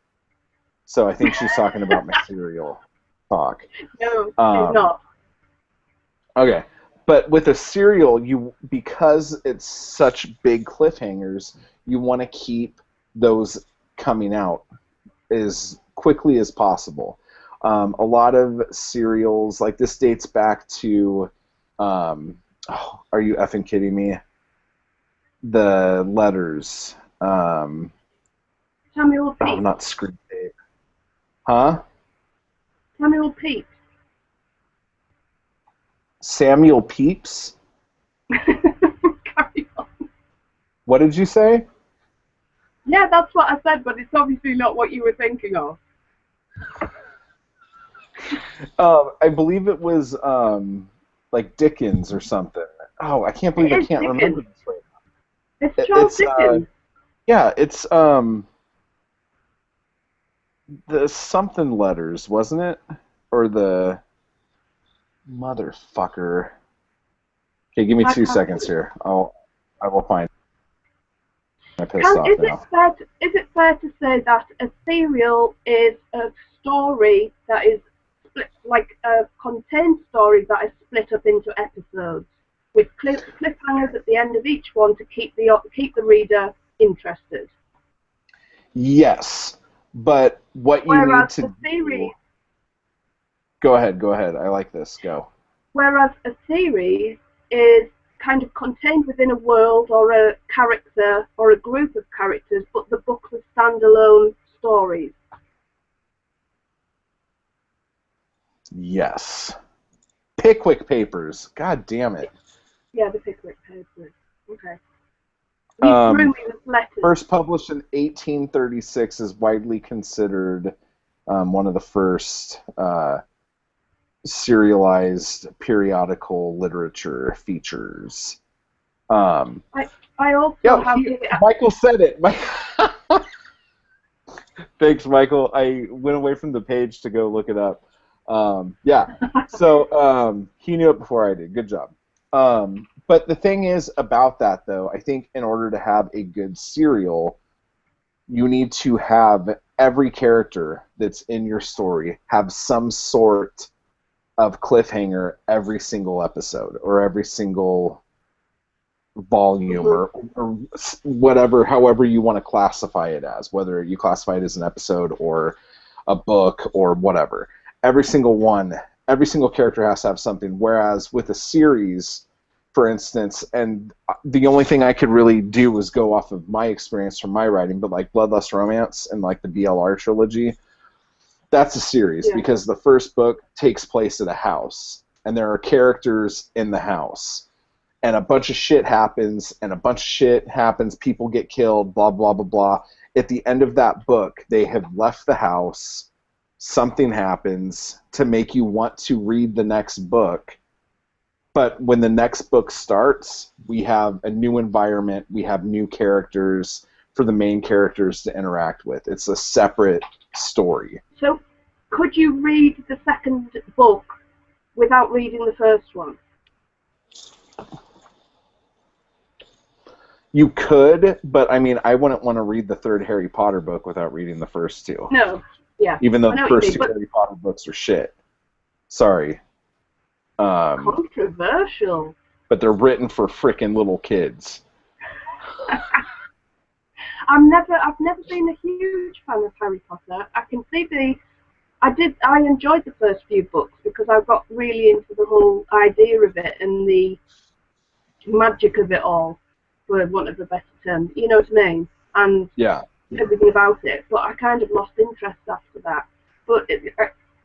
So I think she's talking about my serial talk. No, she's not. Okay, but with a serial, because it's such big cliffhangers, you want to keep those coming out as quickly as possible. A lot of serials, like this dates back to, are you effing kidding me? The letters. Samuel Pepys. Oh, not Screen Tape. Huh? Samuel Pepys. Samuel Pepys? Carry on. What did you say? Yeah, that's what I said, but it's obviously not what you were thinking of. I believe it was like Dickens or something. Oh, I can't believe I can't remember this right now. It's Charles Dickens. Yeah, it's the something letters, wasn't it? Or the motherfucker. Okay, give me 2 seconds here. I will find. I'm pissed off now. Is it fair to say that a serial is a story that is split, like a contained story that is split up into episodes with cliffhangers at the end of each one to keep the reader interested? Yes, but what you need to do... Go ahead. I like this. Go. Whereas a series is kind of contained within a world or a character or a group of characters, but the books are standalone stories. Yes. Pickwick Papers. God damn it. Yeah, the Pickwick Papers. Okay. You threw me with letters. First published in 1836, is widely considered one of the first serialized periodical literature features. I also have... Michael said it. Thanks, Michael. I went away from the page to go look it up. Yeah, so he knew it before I did. Good job. But the thing is about that, though, I think in order to have a good serial, you need to have every character that's in your story have some sort of cliffhanger every single episode or every single volume or whatever, however you want to classify it as, whether you classify it as an episode or a book or whatever. Every single character has to have something, whereas with a series, for instance, and the only thing I could really do was go off of my experience from my writing, but like Bloodlust Romance and like the BLR trilogy, that's a series because the first book takes place at a house and there are characters in the house and a bunch of shit happens people get killed, blah blah blah blah. At the end of that book, they have left the house, something happens to make you want to read the next book. But when the next book starts, we have a new environment, we have new characters for the main characters to interact with. It's a separate story. So, could you read the second book without reading the first one? You could, but I mean, I wouldn't want to read the third Harry Potter book without reading the first two. No, yeah. Even though the first two Harry Potter books are shit. Sorry. Controversial. But they're written for frickin' little kids. I've never been a huge fan of Harry Potter. I can see I enjoyed the first few books because I got really into the whole idea of it and the magic of it all, for want of a better term. You know what I mean? And everything about it. But I kind of lost interest after that. But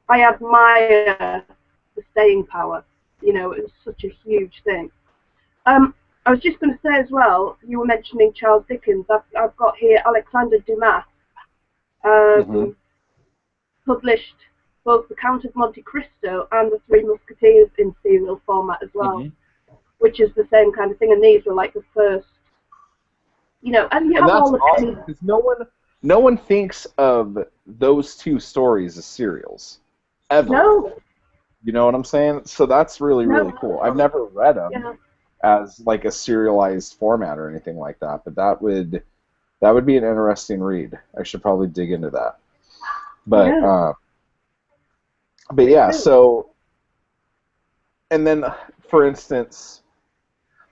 I admire the staying power. You know, it was such a huge thing. I was just going to say as well, you were mentioning Charles Dickens. I've got here Alexander Dumas, published both The Count of Monte Cristo and The Three Musketeers in serial format as well, which is the same kind of thing. And these were like the first, you know, and you have all the awesome, because no one thinks of those two stories as serials, ever. No. You know what I'm saying? So that's really, really cool. I've never read them as like a serialized format or anything like that, but that would be an interesting read. I should probably dig into that. But yeah, so, and then for instance,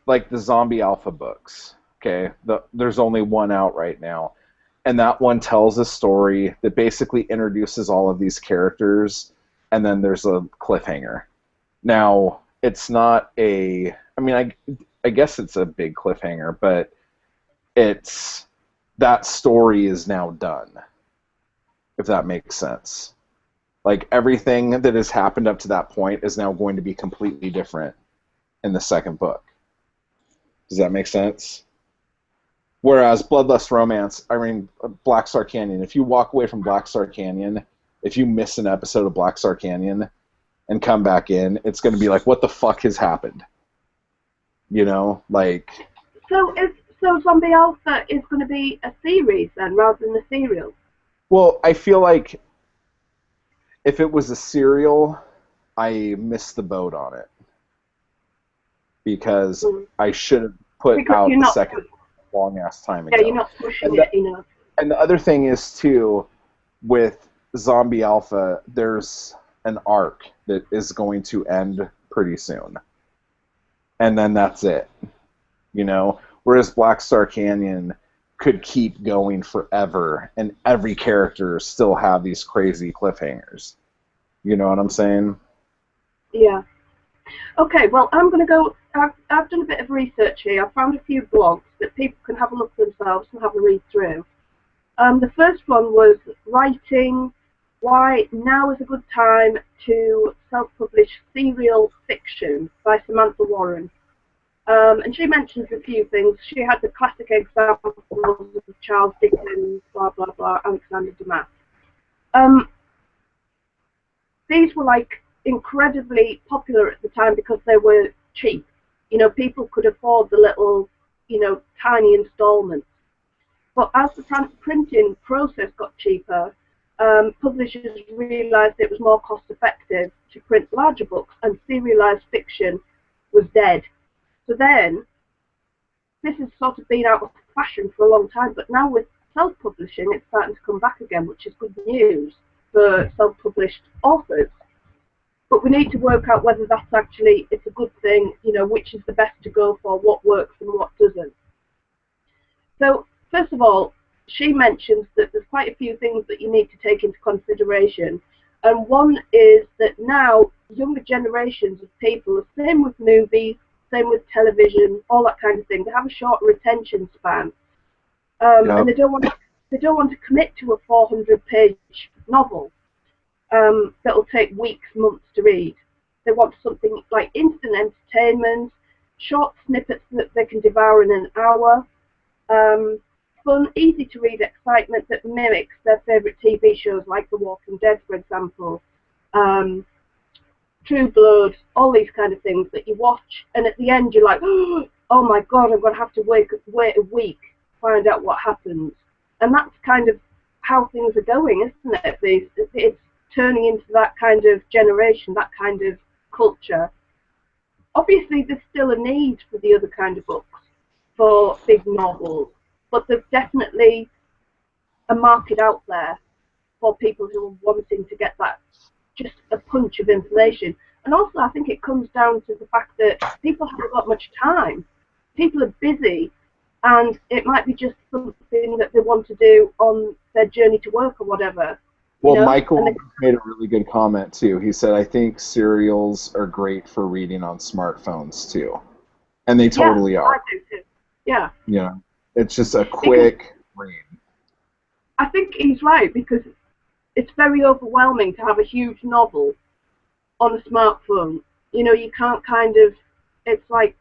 like the Zombie Alpha books, okay? There's only one out right now, and that one tells a story that basically introduces all of these characters, and then there's a cliffhanger. Now, it's not a... I mean, I guess it's a big cliffhanger, but that story is now done, if that makes sense. Like, everything that has happened up to that point is now going to be completely different in the second book. Does that make sense? Whereas Bloodlust Romance, I mean, Black Star Canyon, if you walk away from Black Star Canyon, if you miss an episode of Black Star Canyon and come back in, it's going to be like, what the fuck has happened? You know, like... So Zombie Alpha is going to be a series then, rather than a serial? Well, I feel like if it was a serial, I missed the boat on it. Because I should have put out the second long-ass time ago. Yeah, you're not pushing it enough. And the other thing is, too, with Zombie Alpha, there's an arc that is going to end pretty soon. And then that's it. You know? Whereas Black Star Canyon could keep going forever, and every character still have these crazy cliffhangers. You know what I'm saying? Yeah. Okay, well, I'm going to go... I've done a bit of research here. I've found a few blogs that people can have a look themselves and have a read through. The first one was writing why now is a good time to self-publish serial fiction by Samantha Warren. And she mentions a few things. She had the classic examples of Charles Dickens, blah, blah, blah, Alexander Dumas. These were like incredibly popular at the time because they were cheap. You know, people could afford the little, you know, tiny installments. But as the printing process got cheaper, publishers realised it was more cost-effective to print larger books, and serialised fiction was dead. So then, this has sort of been out of fashion for a long time, but now with self-publishing, it's starting to come back again, which is good news for self-published authors. But we need to work out whether that's actually, it's a good thing, you know, which is the best to go for, what works and what doesn't. So, first of all, she mentions that there's quite a few things that you need to take into consideration. And one is that now, younger generations of people, the same with movies, same with television, all that kind of thing, they have a shorter attention span. And they don't want to commit to a 400-page novel. That'll take weeks, months to read. They want something like instant entertainment, short snippets that they can devour in an hour, fun, easy to read excitement that mimics their favourite TV shows like The Walking Dead, for example, True Blood, all these kind of things that you watch, and at the end you're like, oh my god, I'm going to have to wait a week to find out what happens. And that's kind of how things are going, isn't it? It's turning into that kind of generation, that kind of culture. Obviously, there's still a need for the other kind of books, for big novels, but there's definitely a market out there for people who are wanting to get that, just a punch of information. And also, I think it comes down to the fact that people haven't got much time. People are busy, and it might be just something that they want to do on their journey to work or whatever. Well, Michael made a really good comment, too. He said, I think serials are great for reading on smartphones, too. And they totally are. I do, too. Yeah. Yeah. It's just a quick read. I think he's right, because it's very overwhelming to have a huge novel on a smartphone. You know, you can't kind of, it's like,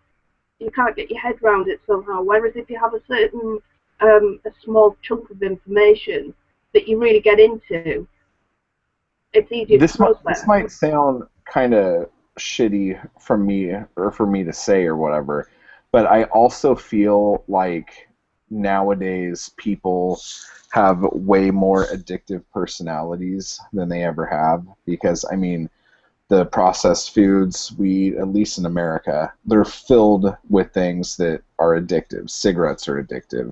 you can't get your head around it somehow. Whereas if you have a certain, a small chunk of information that you really get into, it's easier to process. This might sound kind of shitty from me, or for me to say or whatever, but I also feel like nowadays people have way more addictive personalities than they ever have, because, I mean, the processed foods we eat, at least in America, they're filled with things that are addictive. Cigarettes are addictive.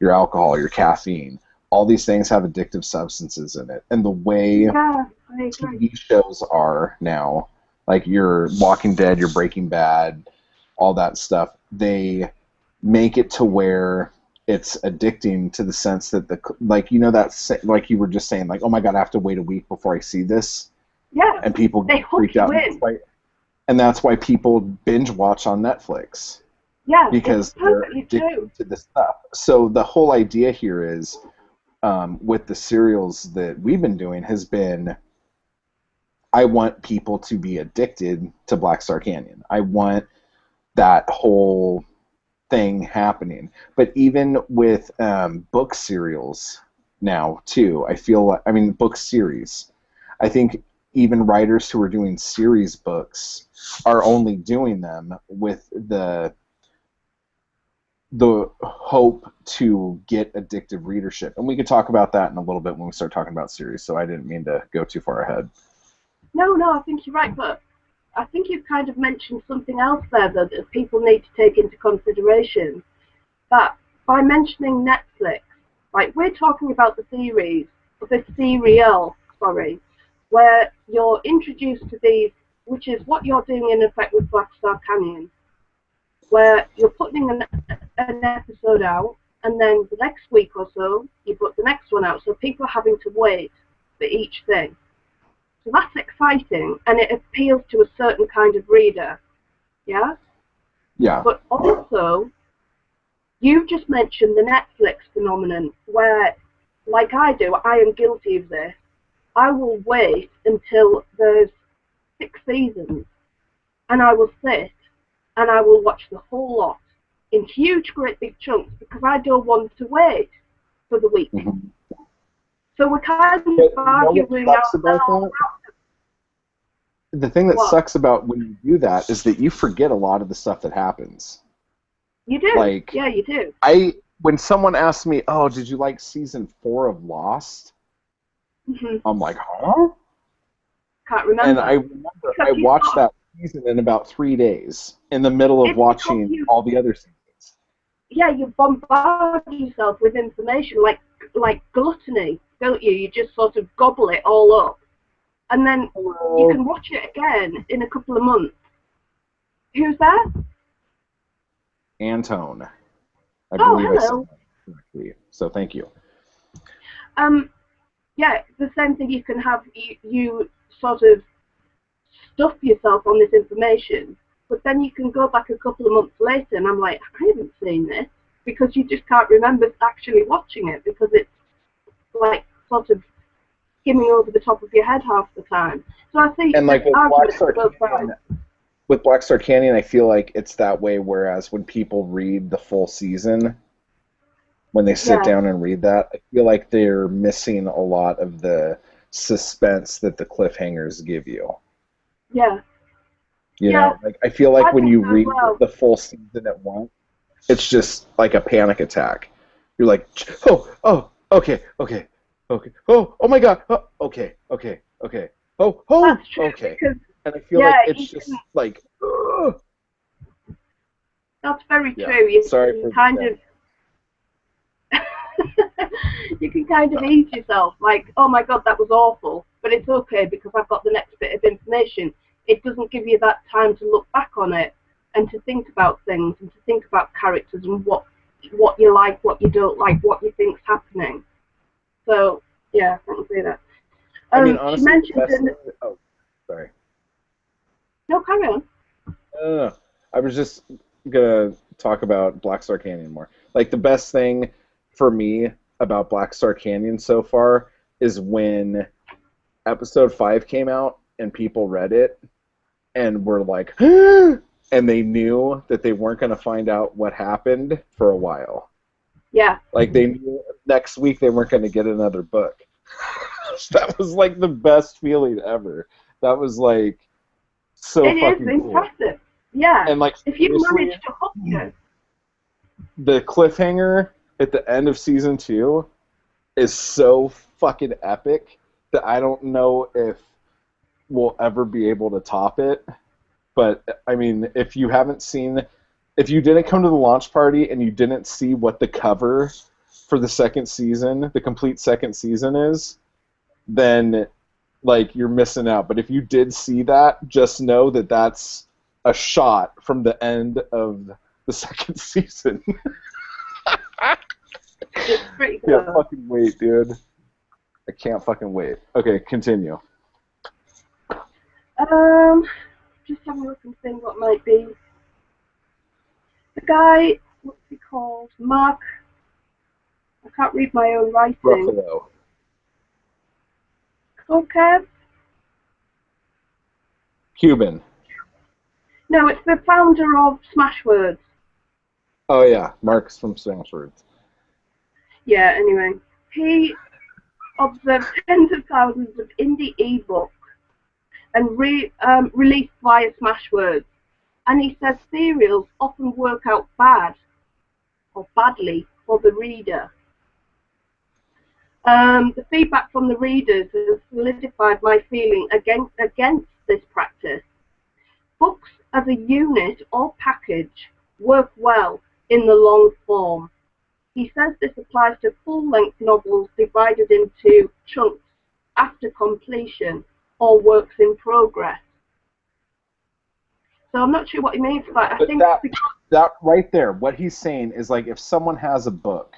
Your alcohol, your caffeine. All these things have addictive substances in it. And the way TV shows are now, like your Walking Dead, your Breaking Bad, all that stuff, they make it to where it's addicting to the sense that, like, you know, that, like you were just saying, like, oh my god, I have to wait a week before I see this. Yeah. And people get freaked out. And that's why people binge watch on Netflix. Yeah, because they're addicted to this stuff. So the whole idea here is, with the serials that we've been doing, has been I want people to be addicted to Black Star Canyon. I want that whole thing happening. But even with book serials now, too, I feel like, I mean, book series, I think even writers who are doing series books are only doing them with the hope to get addictive readership. And we could talk about that in a little bit when we start talking about series, so I didn't mean to go too far ahead. No, I think you're right, but I think you've kind of mentioned something else there that people need to take into consideration. That by mentioning Netflix, like we're talking about the series, the serial, sorry, where you're introduced to these, which is what you're doing in effect with Black Star Canyon, where you're putting an episode out, and then the next week or so, you put the next one out, so people are having to wait for each thing. So that's exciting, and it appeals to a certain kind of reader, yeah? Yeah. But also, you just mentioned the Netflix phenomenon, where, like I do, I am guilty of this. I will wait until there's 6 seasons, and I will sit, and I will watch the whole lot in huge, great big chunks, because I don't want to wait for the week. Mm-hmm. So we're kind of arguing ourselves. The thing that sucks about when you do that is that you forget a lot of the stuff that happens. You do. Like, yeah, you do. When someone asks me, "Oh, did you like season 4 of Lost?" Mm-hmm. I'm like, "Huh?" Can't remember. And I remember I watched that season in about 3 days in the middle of watching all the other seasons. Yeah, you bombard yourself with information like gluttony, don't you? You just sort of gobble it all up. And then you can watch it again in a couple of months. Who's that? Antone. I believe I said that correctly. So thank you. Yeah, the same thing. You can have you sort of stuff yourself on this information, but then you can go back a couple of months later, and I'm like, I haven't seen this, because you just can't remember actually watching it, because it's like sort of skimming over the top of your head half the time. So I think, and like with Black Star Canyon, I feel like it's that way. Whereas when people read the full season, when they sit down and read that, I feel like they're missing a lot of the suspense that the cliffhangers give you. Yeah. You know, like I feel like when you read the full season at once, it's just like a panic attack. You're like, oh, okay, oh my God, okay, oh, okay. And I feel like it's just like, ugh. That's very true. You Sorry for kind of you can kind of ease yourself, like, oh my God, that was awful, but it's okay because I've got the next bit of information. It doesn't give you that time to look back on it and to think about things and to think about characters and what you like, what you don't like, what you think's happening. So yeah, I can say that. I mean, honestly, she mentioned oh, sorry. No, carry on. No. I was just gonna talk about Black Star Canyon more. Like the best thing for me about Black Star Canyon so far is when episode 5 came out and people read it and were like, and they knew that they weren't going to find out what happened for a while. Yeah. Like they knew next week they weren't going to get another book. That was like the best feeling ever. That was like so fucking cool. It is impressive. Yeah. And like if you manage to hook you. The cliffhanger at the end of season 2 is so fucking epic that I don't know if we'll ever be able to top it. But I mean, if you didn't come to the launch party and you didn't see what the cover for the second season, the complete second season is, then like you're missing out. But if you did see that, just know that that's a shot from the end of the second season. It's pretty good. Can't fucking wait, dude. I can't fucking wait. Okay, continue. Just having a look and seeing what might be. The guy, what's he called? Mark. I can't read my own writing. Ruffalo. Okay. Cuban. No, it's the founder of Smashwords. Oh yeah, Mark's from Smashwords. Yeah, anyway. He observed tens of thousands of indie ebooks and released via Smashwords. And he says serials often work out badly for the reader. The feedback from the readers has solidified my feeling against this practice. Books as a unit or package work well in the long form. He says this applies to full-length novels divided into chunks after completion or works in progress. So I'm not sure what he means by that. I think that right there, what he's saying is like if someone has a book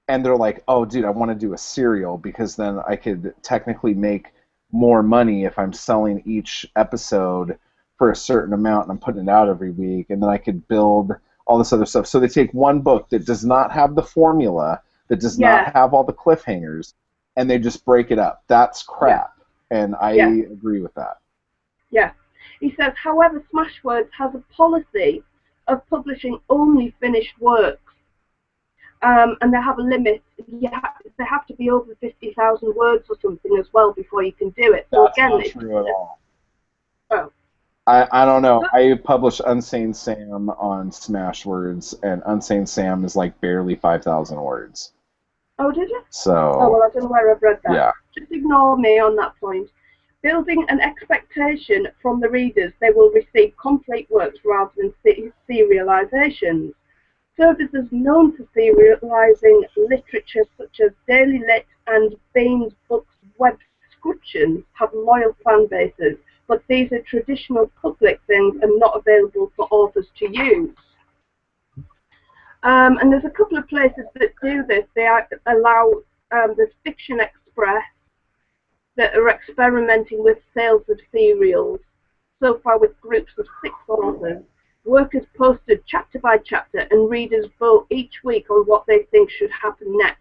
and they're like, oh, dude, I want to do a serial because then I could technically make more money if I'm selling each episode for a certain amount and I'm putting it out every week, and then I could build all this other stuff. So they take one book that does not have the formula, that does not have all the cliffhangers, and they just break it up. That's crap, and I agree with that. Yeah. He says, however, Smashwords has a policy of publishing only finished works. And they have a limit. They have to be over 50,000 words or something as well before you can do it. So That's again, not true at all. Oh. I don't know. I published Unsane Sam on Smashwords, and Unsane Sam is like barely 5,000 words. Oh, did you? So. Oh, well, I don't know where I've read that. Yeah. Just ignore me on that point. Building an expectation from the readers they will receive complete works rather than serializations. Services known for serializing literature such as Daily Lit and Bain's Books web subscriptions have loyal fan bases, but these are traditional public things and not available for authors to use. And there's a couple of places that do this. They allow, there's Fiction Express that are experimenting with sales of serials, so far with groups of 6 authors. Work is posted chapter by chapter, and readers vote each week on what they think should happen next.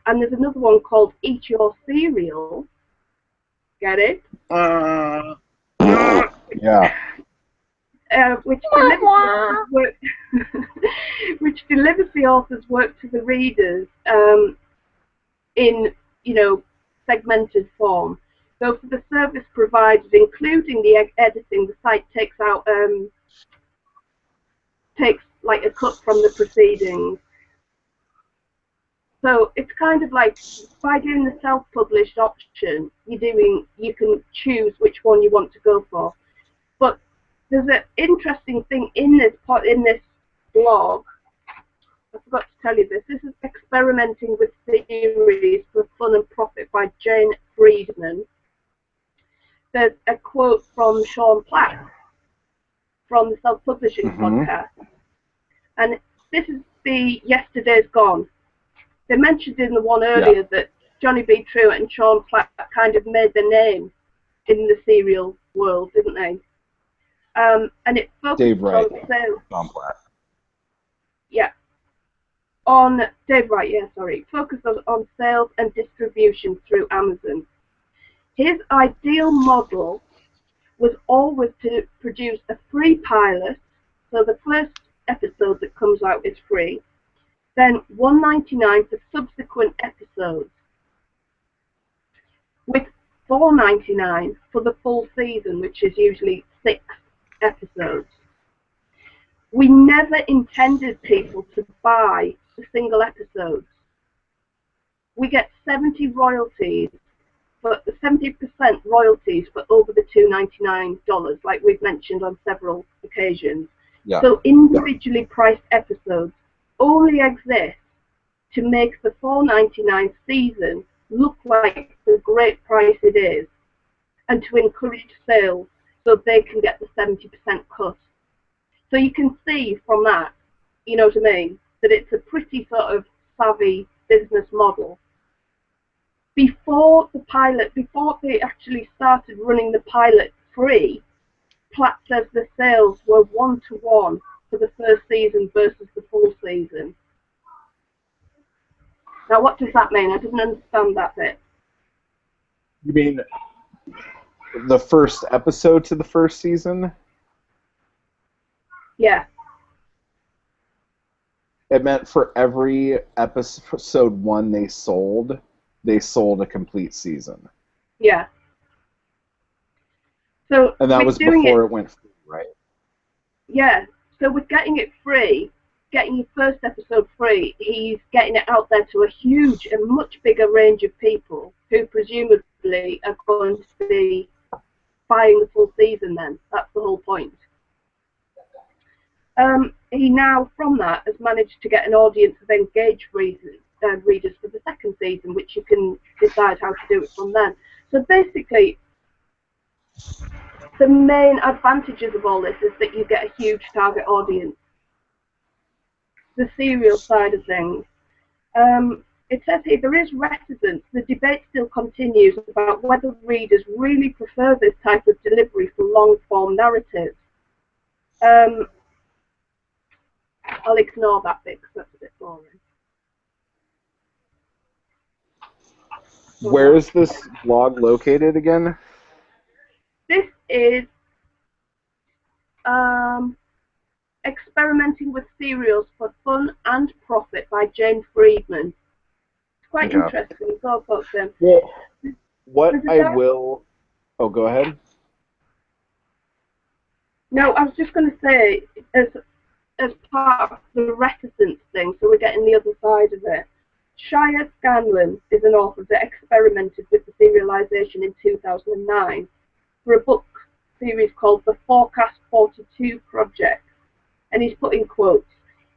And there's another one called Eat Your Cereal. Get it? Yeah. Which delivers the author's work to the readers in, segmented form. So for the service provided, including the editing, the site takes like a cut from the proceedings. So it's kind of like by doing the self-published option, you can choose which one you want to go for. But there's an interesting thing in this blog. I forgot to tell you this. This is Experimenting with Theories for Fun and Profit by Jane Friedman. There's a quote from Sean Platt from the Self-Publishing podcast. And this is the Yesterday's Gone. They mentioned in the one earlier that Johnny B. Truitt and Sean Platt kind of made their name in the serial world, didn't they? And it focused on sales. Sean Platt. Yeah. Dave Wright, focused on sales and distribution through Amazon. His ideal model was always to produce a free pilot, so the first episode that comes out is free, then $1.99 for subsequent episodes, with $4.99 for the full season, which is usually 6 episodes. We never intended people to buy the single episodes. We get 70% royalties for over the $2.99, like we've mentioned on several occasions. Yeah. So individually priced episodes only exist to make the $4.99 season look like the great price it is, and to encourage sales so they can get the 70% cut. So you can see from that, you know what I mean, that it's a pretty sort of savvy business model. Before they actually started running the pilot free, Platt says the sales were 1-to-1 for the first season versus the full season. Now, what does that mean? I didn't understand that bit. You mean the first episode to the first season? Yeah. It meant for every episode one they sold a complete season. Yeah. So and that was before it went free, right? Yeah. So with getting it free, getting your first episode free, he's getting it out there to a huge and much bigger range of people who presumably are going to be buying the full season then. That's the whole point. He now, from that, has managed to get an audience of engaged readers for the second season, which you can decide how to do it from then. So basically, the main advantages of all this is that you get a huge target audience. The serial side of things. It says here there is reticence. The debate still continues about whether readers really prefer this type of delivery for long-form narratives. I'll ignore that bit because that's a bit boring. Where is this blog located again? This is Experimenting with Serials for Fun and Profit by Jane Friedman. It's quite interesting. Go about them. Well, what I will... Oh, go ahead. No, I was just going to say, as part of the reticence thing, so we're getting the other side of it. Shia Scanlon is an author that experimented with the serialization in 2009 for a book series called The Forecast 42 Project. And he's put in quotes,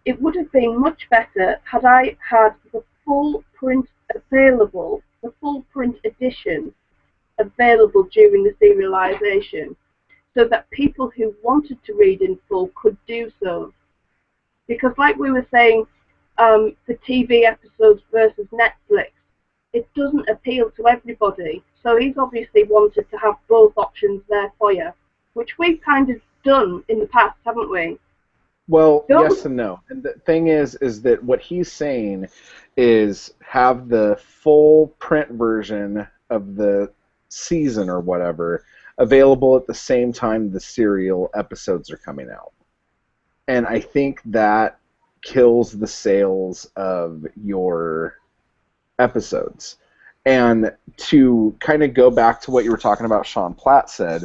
"It would have been much better had I had the full print available, the full print edition available during the serialization, so that people who wanted to read in full could do so. Because like we were saying, the TV episodes versus Netflix, it doesn't appeal to everybody. So he's obviously wanted to have both options there for you, which we've kind of done in the past, haven't we? Well, yes and no. And the thing is that what he's saying is have the full print version of the season or whatever available at the same time the serial episodes are coming out. And I think that kills the sales of your episodes. And to kind of go back to what you were talking about, Sean Platt said...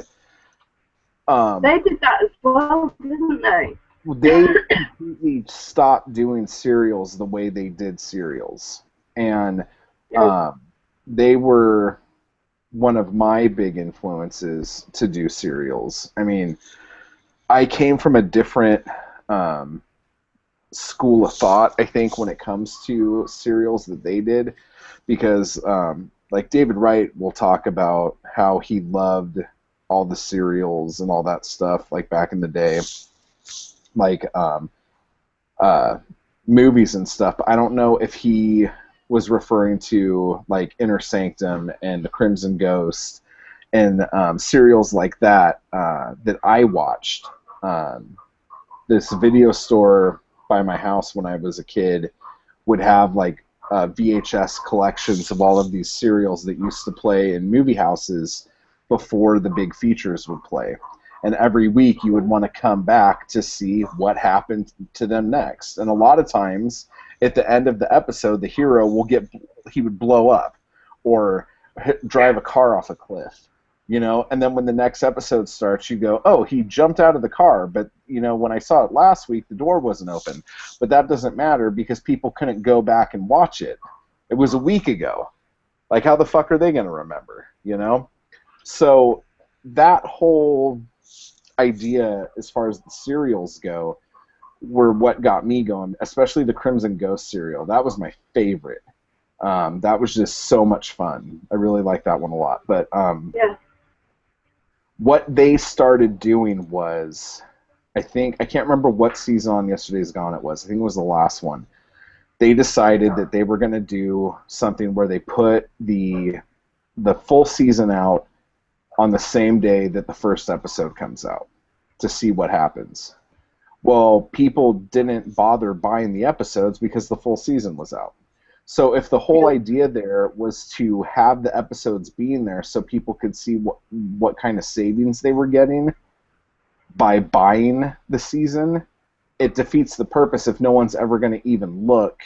they did that as well, didn't they? They completely stopped doing serials the way they did serials. And they were one of my big influences to do serials. I mean, I came from a different school of thought, I think, when it comes to serials that they did. Because, like, David Wright will talk about how he loved all the serials and all that stuff, like, back in the day. Like movies and stuff. I don't know if he was referring to like Inner Sanctum and The Crimson Ghost and serials like that that I watched. This video store by my house when I was a kid would have like VHS collections of all of these serials that used to play in movie houses before the big features would play. And every week you would want to come back to see what happened to them next. And a lot of times, at the end of the episode, the hero he would blow up or drive a car off a cliff, you know? And then when the next episode starts, you go, oh, he jumped out of the car. But, you know, when I saw it last week, the door wasn't open. But that doesn't matter because people couldn't go back and watch it. It was a week ago. Like, how the fuck are they going to remember, you know? So that whole idea as far as the serials go were what got me going, especially the Crimson Ghost serial. That was my favorite. That was just so much fun. I really like that one a lot. But what they started doing was, I can't remember what season on Yesterday's Gone it was. I think it was the last one. They decided that they were going to do something where they put the full season out on the same day that the first episode comes out to see what happens. Well, people didn't bother buying the episodes because the full season was out. So if the whole idea there was to have the episodes being there so people could see what kind of savings they were getting by buying the season, it defeats the purpose if no one's ever going to even look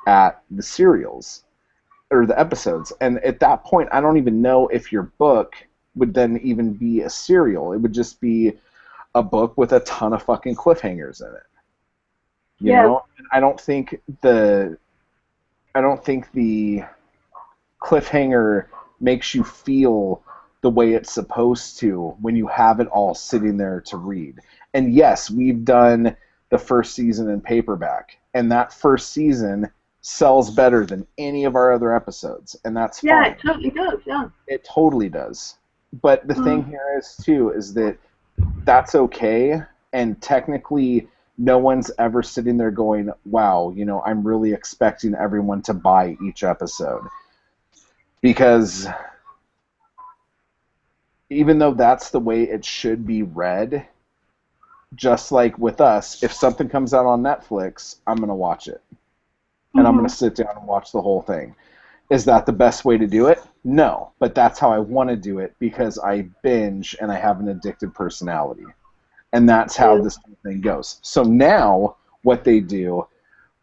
at the serials or the episodes. And at that point, I don't even know if your book would then even be a serial. It would just be a book with a ton of fucking cliffhangers in it. You know? And I don't think the cliffhanger makes you feel the way it's supposed to when you have it all sitting there to read. And yes, we've done the first season in paperback, and that first season sells better than any of our other episodes, and that's fine. Yeah, it totally does, yeah. It totally does. But the thing here is, too, is that that's okay, and technically no one's ever sitting there going, wow, you know, I'm really expecting everyone to buy each episode. Because even though that's the way it should be read, just like with us, if something comes out on Netflix, I'm going to watch it. And I'm going to sit down and watch the whole thing. Is that the best way to do it? No. But that's how I want to do it because I binge and I have an addicted personality. And that's how this whole thing goes. So now what they do,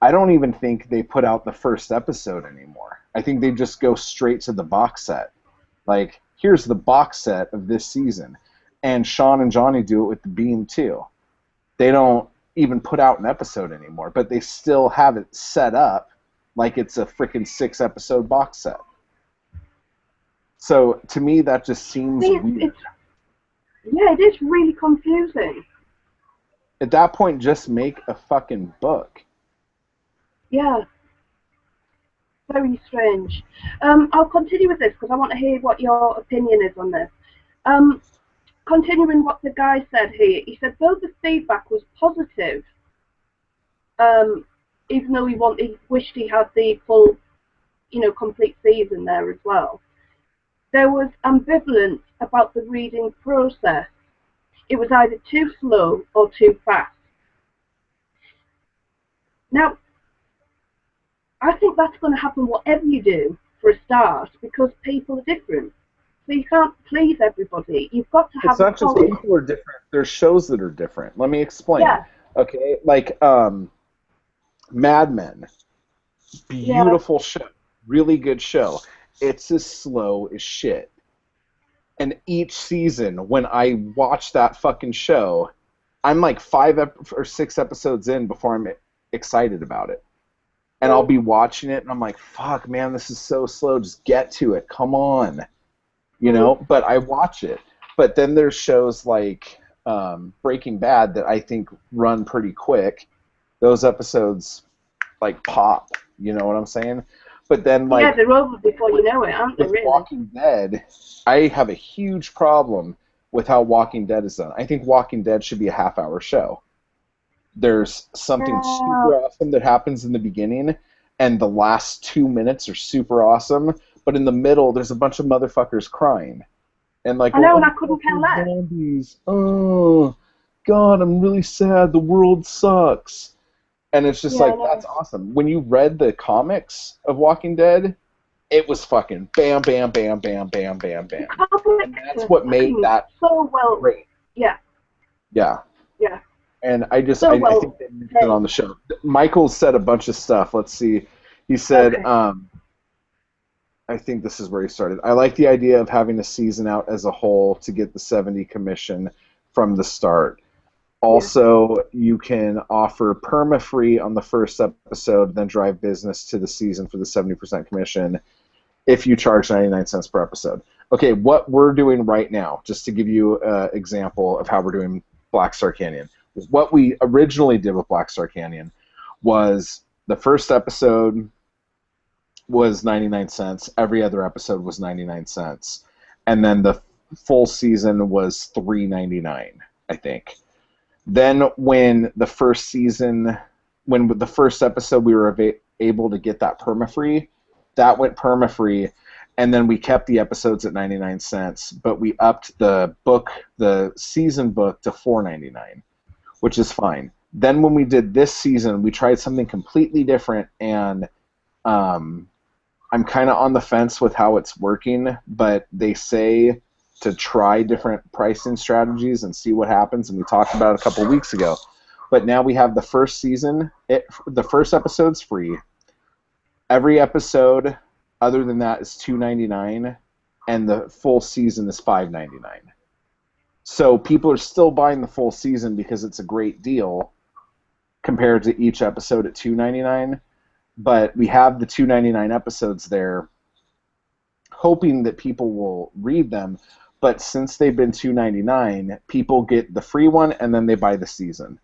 I don't even think they put out the first episode anymore. I think they just go straight to the box set. Like, here's the box set of this season. And Sean and Johnny do it with the Beam too. They don't even put out an episode anymore, but they still have it set up like it's a freaking 6-episode box set. So to me, that just seems weird. It is really confusing. At that point, just make a fucking book. Yeah. Very strange. I'll continue with this because I want to hear what your opinion is on this. Continuing what the guy said here, he said though the feedback was positive, even though he wished he had the full, complete season there as well, there was ambivalence about the reading process. It was either too slow or too fast. Now, I think that's going to happen whatever you do for a start because people are different. So you can't please everybody. You've got to have. It's not just people are different. There's shows that are different. Let me explain. Yeah. Okay, like Mad Men, beautiful show, really good show. It's as slow as shit. And each season, when I watch that fucking show, I'm like 5 or 6 episodes in before I'm excited about it. And I'll be watching it, and I'm like, fuck, man, this is so slow. Just get to it. Come on. But I watch it. But then there's shows like Breaking Bad that I think run pretty quick. Those episodes, like, pop. You know what I'm saying? But then, like... Yeah, they're over before you know it, aren't they, really? Walking Dead, I have a huge problem with how Walking Dead is done. I think Walking Dead should be a half-hour show. There's something super awesome that happens in the beginning, and the last 2 minutes are super awesome, but in the middle, there's a bunch of motherfuckers crying. And like, I know, and I couldn't care less. Zombies. Oh, God, I'm really sad. The world sucks. And it's just that's awesome. When you read the comics of Walking Dead, it was fucking bam, bam, bam, bam, bam, bam, bam. And that's what made that so well. Great. Yeah. Yeah. Yeah. And I think they mentioned it on the show. Michael said a bunch of stuff. Let's see. He said, I think this is where he started. I like the idea of having a season out as a whole to get the 70 commission from the start. Also, you can offer perma-free on the first episode, then drive business to the season for the 70% commission if you charge 99 cents per episode. Okay, what we're doing right now, just to give you an example of how we're doing Black Star Canyon. What we originally did with Black Star Canyon was the first episode was 99 cents. Every other episode was 99 cents. And then the full season was $3.99, I think. Then when the first episode we were able to get that perma-free, that went perma-free, and then we kept the episodes at 99 cents, but we upped the season book to $4.99, which is fine. Then when we did this season, we tried something completely different, and I'm kind of on the fence with how it's working, but they say to try different pricing strategies and see what happens, and we talked about it a couple weeks ago. But now we have the first season. The first episode's free. Every episode other than that is $2.99, and the full season is $5.99. So people are still buying the full season because it's a great deal compared to each episode at $2.99. But we have the $2.99 episodes there, hoping that people will read them. But since they've been $2.99, people get the free one and then they buy the season.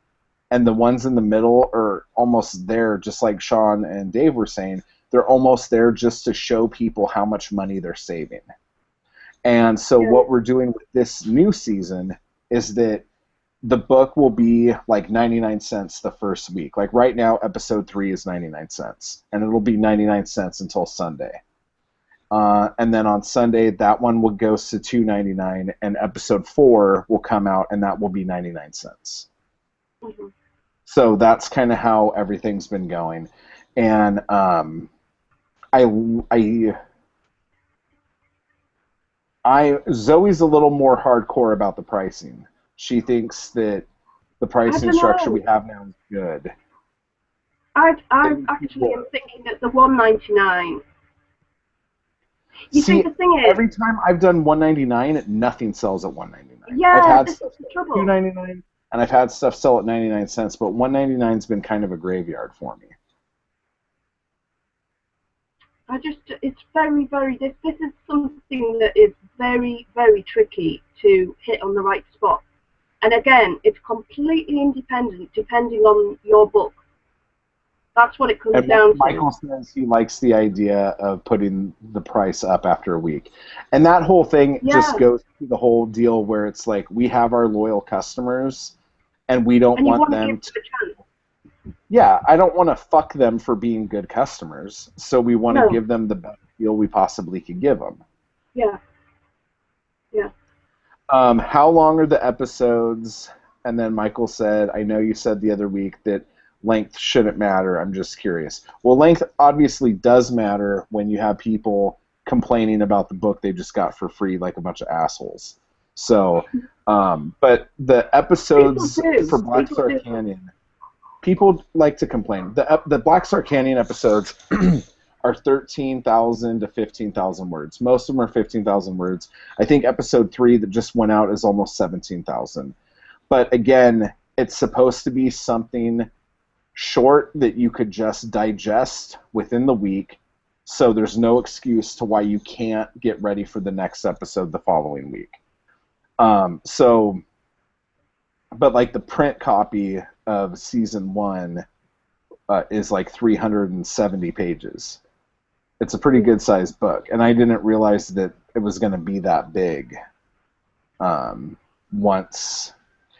And the ones in the middle are almost there, just like Sean and Dave were saying. They're almost there just to show people how much money they're saving. And so what we're doing with this new season is that the book will be like 99 cents the first week. Like right now, episode 3 is 99 cents. And it'll be 99 cents until Sunday. And then on Sunday, that one will go to $2.99, and episode 4 will come out, and that will be 99 cents. Mm-hmm. So that's kind of how everything's been going. And Zoe's a little more hardcore about the pricing. She thinks that the pricing structure we have now is good. I actually am thinking that the $1.99. See, the thing is, every time I've done $1.99, nothing sells at $1.99. Yeah, I've had this stuff is the trouble. $2.99, and I've had stuff sell at 99 cents, but $1.99's been kind of a graveyard for me. It's very, very, this is something that is very, very tricky to hit on the right spot. And again, it's completely independent, depending on your book. That's what it comes down to. Michael says he likes the idea of putting the price up after a week. And that whole thing just goes to the whole deal where it's like we have our loyal customers and we don't want them to... Yeah, I don't want to fuck them for being good customers, so we want to give them the best deal we possibly could give them. Yeah. Yeah. How long are the episodes? And then Michael said, I know you said the other week that length shouldn't matter. I'm just curious. Well, length obviously does matter when you have people complaining about the book they just got for free like a bunch of assholes. So, but the episodes for Black Star Canyon, people like to complain. The Black Star Canyon episodes are 13,000 to 15,000 words. Most of them are 15,000 words. I think episode 3 that just went out is almost 17,000. But again, it's supposed to be something short that you could just digest within the week, so there's no excuse to why you can't get ready for the next episode the following week. But like the print copy of season 1 is like 370 pages. It's a pretty good sized book, and I didn't realize that it was going to be that big once.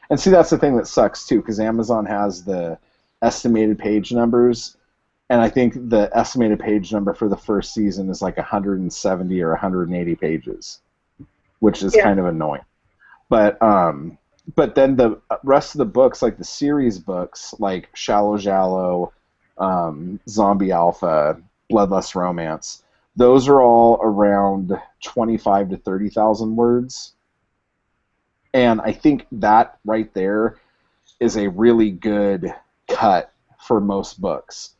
And see, that's the thing that sucks too, because Amazon has the estimated page numbers, and I think the estimated page number for the first season is like 170 or 180 pages, which is kind of annoying. But then the rest of the books, like the series books, like Shallow Jallow, Zombie Alpha, Bloodlust Romance, those are all around 25 to 30,000 words. And I think that right there is a really good cut for most books,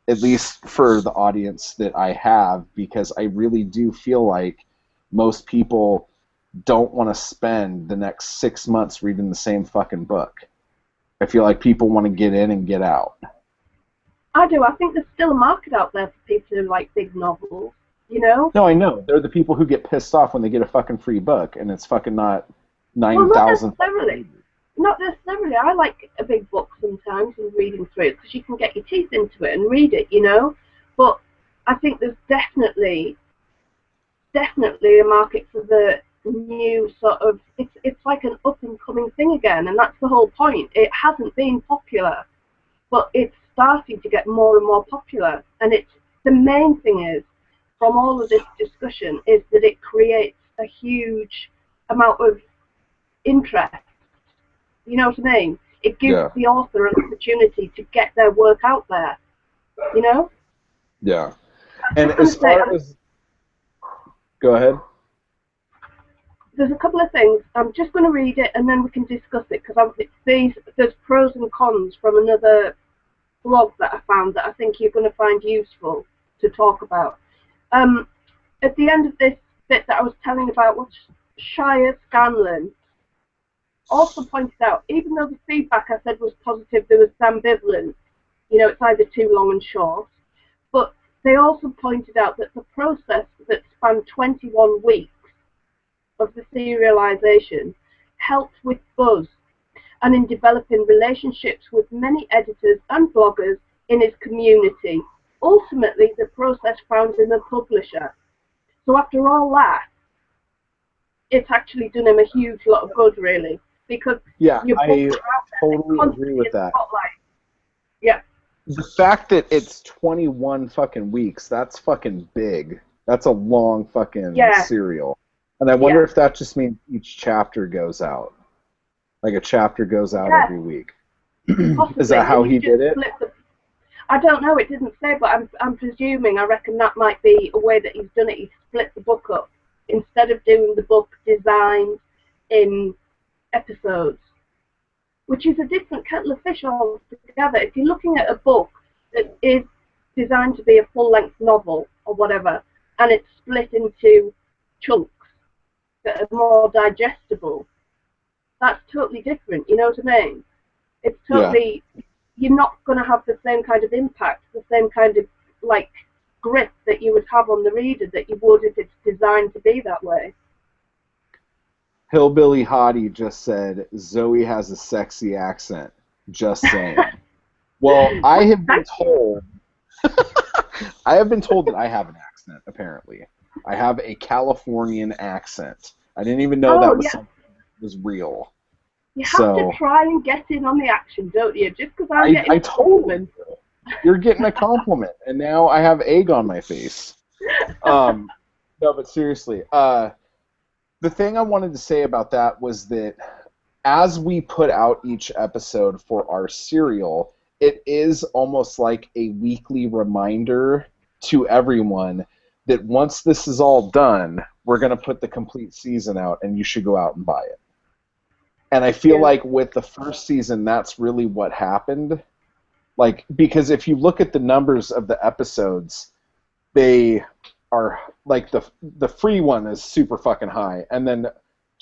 at least for the audience that I have, because I really do feel like most people don't want to spend the next 6 months reading the same fucking book. I feel like people want to get in and get out. I do. I think there's still a market out there for people who like big novels, you know? No, I know. They're the people who get pissed off when they get a fucking free book, and it's fucking not 9,000. Not necessarily. I like a big book sometimes and reading through it because you can get your teeth into it and read it, you know? But I think there's definitely a market for the new sort of, it's like an up-and-coming thing again, and that's the whole point. It hasn't been popular, but it's starting to get more and more popular. And it's the main thing is, from all of this discussion, is that it creates a huge amount of interest. You know what I mean? It gives the author an opportunity to get their work out there. You know? Yeah. And as far as... Go ahead. There's a couple of things. I'm just going to read it and then we can discuss it, because there's pros and cons from another blog that I found that I think you're going to find useful to talk about. At the end of this bit that I was telling about, what Shire Scanlon also pointed out, even though the feedback I said was positive, there was ambivalence. You know, it's either too long and short. But they also pointed out that the process that spanned 21 weeks of the serialization helped with buzz and in developing relationships with many editors and bloggers in his community. Ultimately, the process found in the publisher. So after all that, it's actually done him a huge lot of good, really, because I totally agree with that. Yeah. The fact that it's 21 fucking weeks, that's fucking big. That's a long fucking serial. And I wonder if that just means each chapter goes out. Like a chapter goes out every week. Is that how he did it? I don't know, it didn't say, but I'm presuming, I reckon that might be a way that he's done it. He's split the book up. Instead of doing the book designed in episodes, which is a different kettle of fish altogether. If you're looking at a book that is designed to be a full-length novel or whatever, and it's split into chunks that are more digestible, that's totally different, you know what I mean? It's totally, you're not going to have the same kind of impact, the same kind of, like, grip that you would have on the reader that you would if it's designed to be that way. Hillbilly Hottie just said, Zoe has a sexy accent. Just saying. Well, I have been told... I have been told that I have an accent, apparently. I have a Californian accent. I didn't even know that was something that was real. You have to try and get in on the action, don't you? Just because I'm getting a compliment. You're getting a compliment, and now I have egg on my face. No, but seriously, the thing I wanted to say about that was that as we put out each episode for our serial, it is almost like a weekly reminder to everyone that once this is all done, we're going to put the complete season out, and you should go out and buy it. And I feel like with the first season, that's really what happened. Like, because if you look at the numbers of the episodes, they are, like, the free one is super fucking high. And then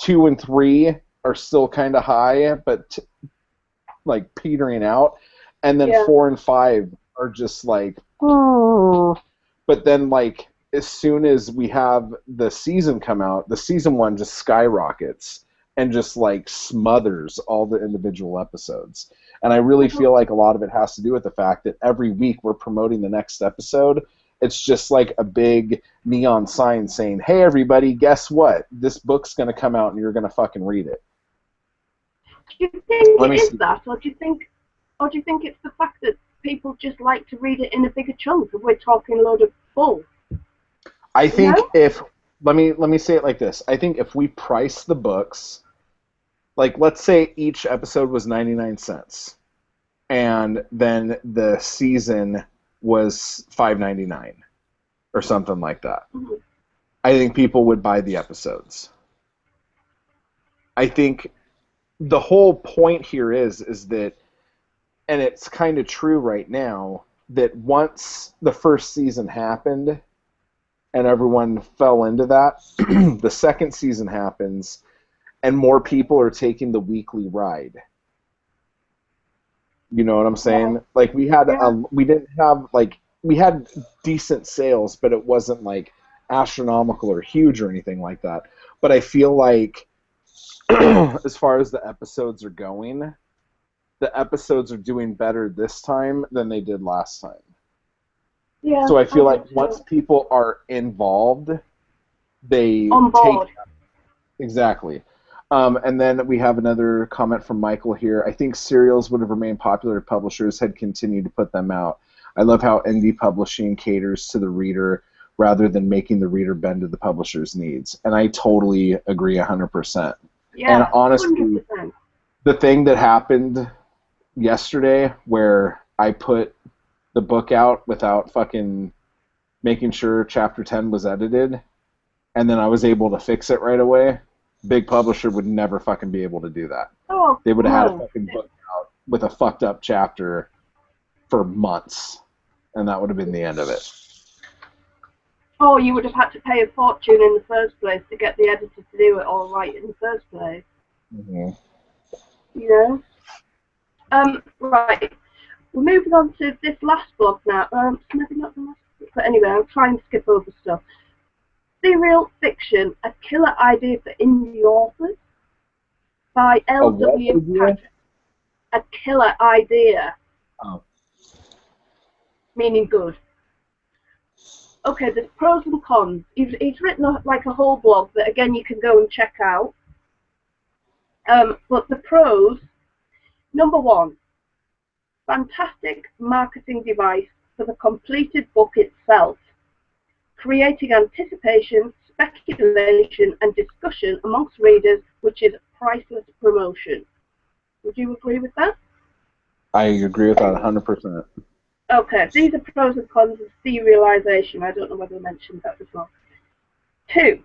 2 and 3 are still kind of high, but, like, petering out. And then 4 and 5 are just, like, but then, like, as soon as we have the season come out, the season 1 just skyrockets and just, like, smothers all the individual episodes. And I really feel like a lot of it has to do with the fact that every week we're promoting the next episode. It's just like a big neon sign saying, hey, everybody, guess what? This book's going to come out and you're going to fucking read it. Do you think it is that, or do you think it's the fact that people just like to read it in a bigger chunk, and we're talking a load of bull? I think let me say it like this. I think if we price the books, like, let's say each episode was 99 cents, and then the season was $5.99 or something like that. Mm-hmm. I think people would buy the episodes. I think the whole point here is that, and it's kind of true right now, that once the first season happened and everyone fell into that, the second season happens, and more people are taking the weekly ride. You know what I'm saying? Yeah. Like, we had decent sales, but it wasn't like astronomical or huge or anything like that. But I feel like as far as the episodes are going, the episodes are doing better this time than they did last time. Yeah. So I feel like once people are involved, they take... Exactly. And then we have another comment from Michael here. I think serials would have remained popular if publishers had continued to put them out. I love how indie publishing caters to the reader rather than making the reader bend to the publisher's needs. And I totally agree 100%. Yeah, and honestly, 100%. The thing that happened yesterday where I put the book out without fucking making sure chapter 10 was edited, and then I was able to fix it right away, big publisher would never fucking be able to do that. Oh, they would have had a fucking book out with a fucked up chapter for months, and that would have been the end of it. Oh, you would have had to pay a fortune in the first place to get the editor to do it all right in the first place. Mm-hmm. You know? Right. We're moving on to this last book now. Maybe not the last book, but anyway, I'll try and skip over stuff. Serial Fiction, A Killer Idea for Indie Authors by L.W. Patrick. A killer idea. Oh. Meaning good. Okay, there's pros and cons. He's written like a whole blog that, again, you can go and check out. But the pros, number one, fantastic marketing device for the completed book itself, creating anticipation, speculation, and discussion amongst readers, which is priceless promotion. Would you agree with that? I agree with that 100%. Okay, these are pros and cons of serialization. I don't know whether I mentioned that before. 2,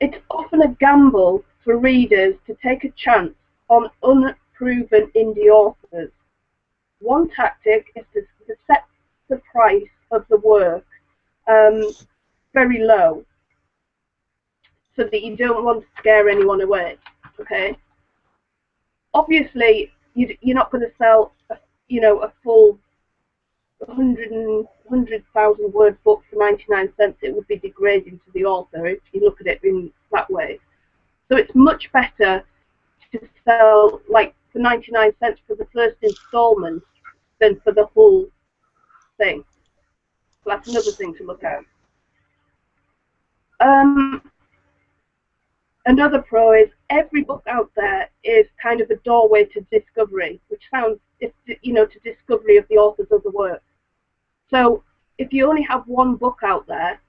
it's often a gamble for readers to take a chance on unproven indie authors. One tactic is to set the price of the work very low, so that you don't want to scare anyone away. Okay. Obviously, you're not going to sell a full 100,000 word book for 99 cents. It would be degrading to the author if you look at it in that way. So it's much better to sell like for 99 cents for the first installment than for the whole thing. So that's another thing to look at. Another pro is every book out there is kind of a doorway to discovery, which sounds, to discovery of the author's other work. So if you only have one book out there,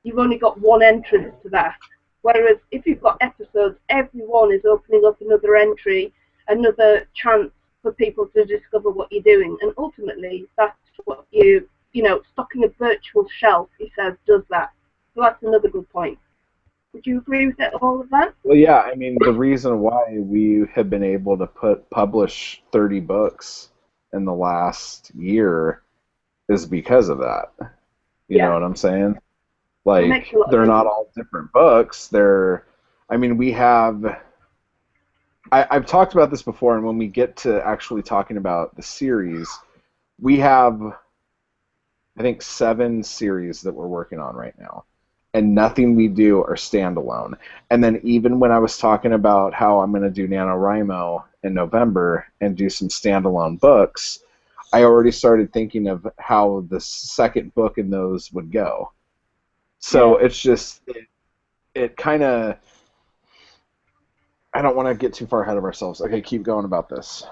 you've only got one entrance to that. Whereas if you've got episodes, every one is opening up another entry, another chance for people to discover what you're doing. And ultimately, that's what stocking a virtual shelf, he says, does that. So that's another good point. Would you agree with all of that? Well, yeah. I mean, the reason why we have been able to publish 30 books in the last year is because of that. You know what I'm saying? Like, they're not all different books. We have... I've talked about this before, and when we get to actually talking about the series, we have, I think, 7 series that we're working on right now. And nothing we do are standalone. And then even when I was talking about how I'm going to do NaNoWriMo in November and do some standalone books, I already started thinking of how the second book in those would go. So it's just, it kind of, I don't want to get too far ahead of ourselves. Okay, keep going about this.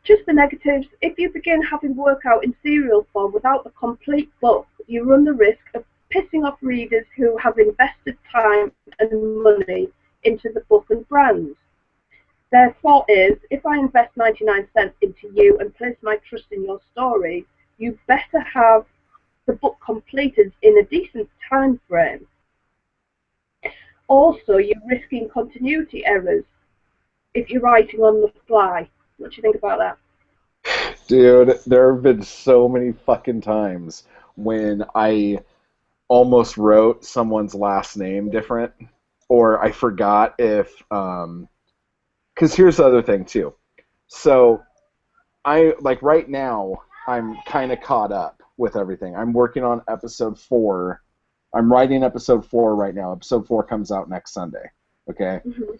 Just the negatives. If you begin having work out in serial form without a complete book, you run the risk of pissing off readers who have invested time and money into the book and brand. Their thought is, if I invest 99 cents into you and place my trust in your story, you better have the book completed in a decent time frame. Also, you're risking continuity errors if you're writing on the fly. What do you think about that? Dude, there have been so many fucking times when I almost wrote someone's last name different, or I forgot if, because here's the other thing too. So right now, I'm kind of caught up with everything. I'm working on episode 4. I'm writing episode 4 right now. Episode 4 comes out next Sunday. Okay. Mm-hmm.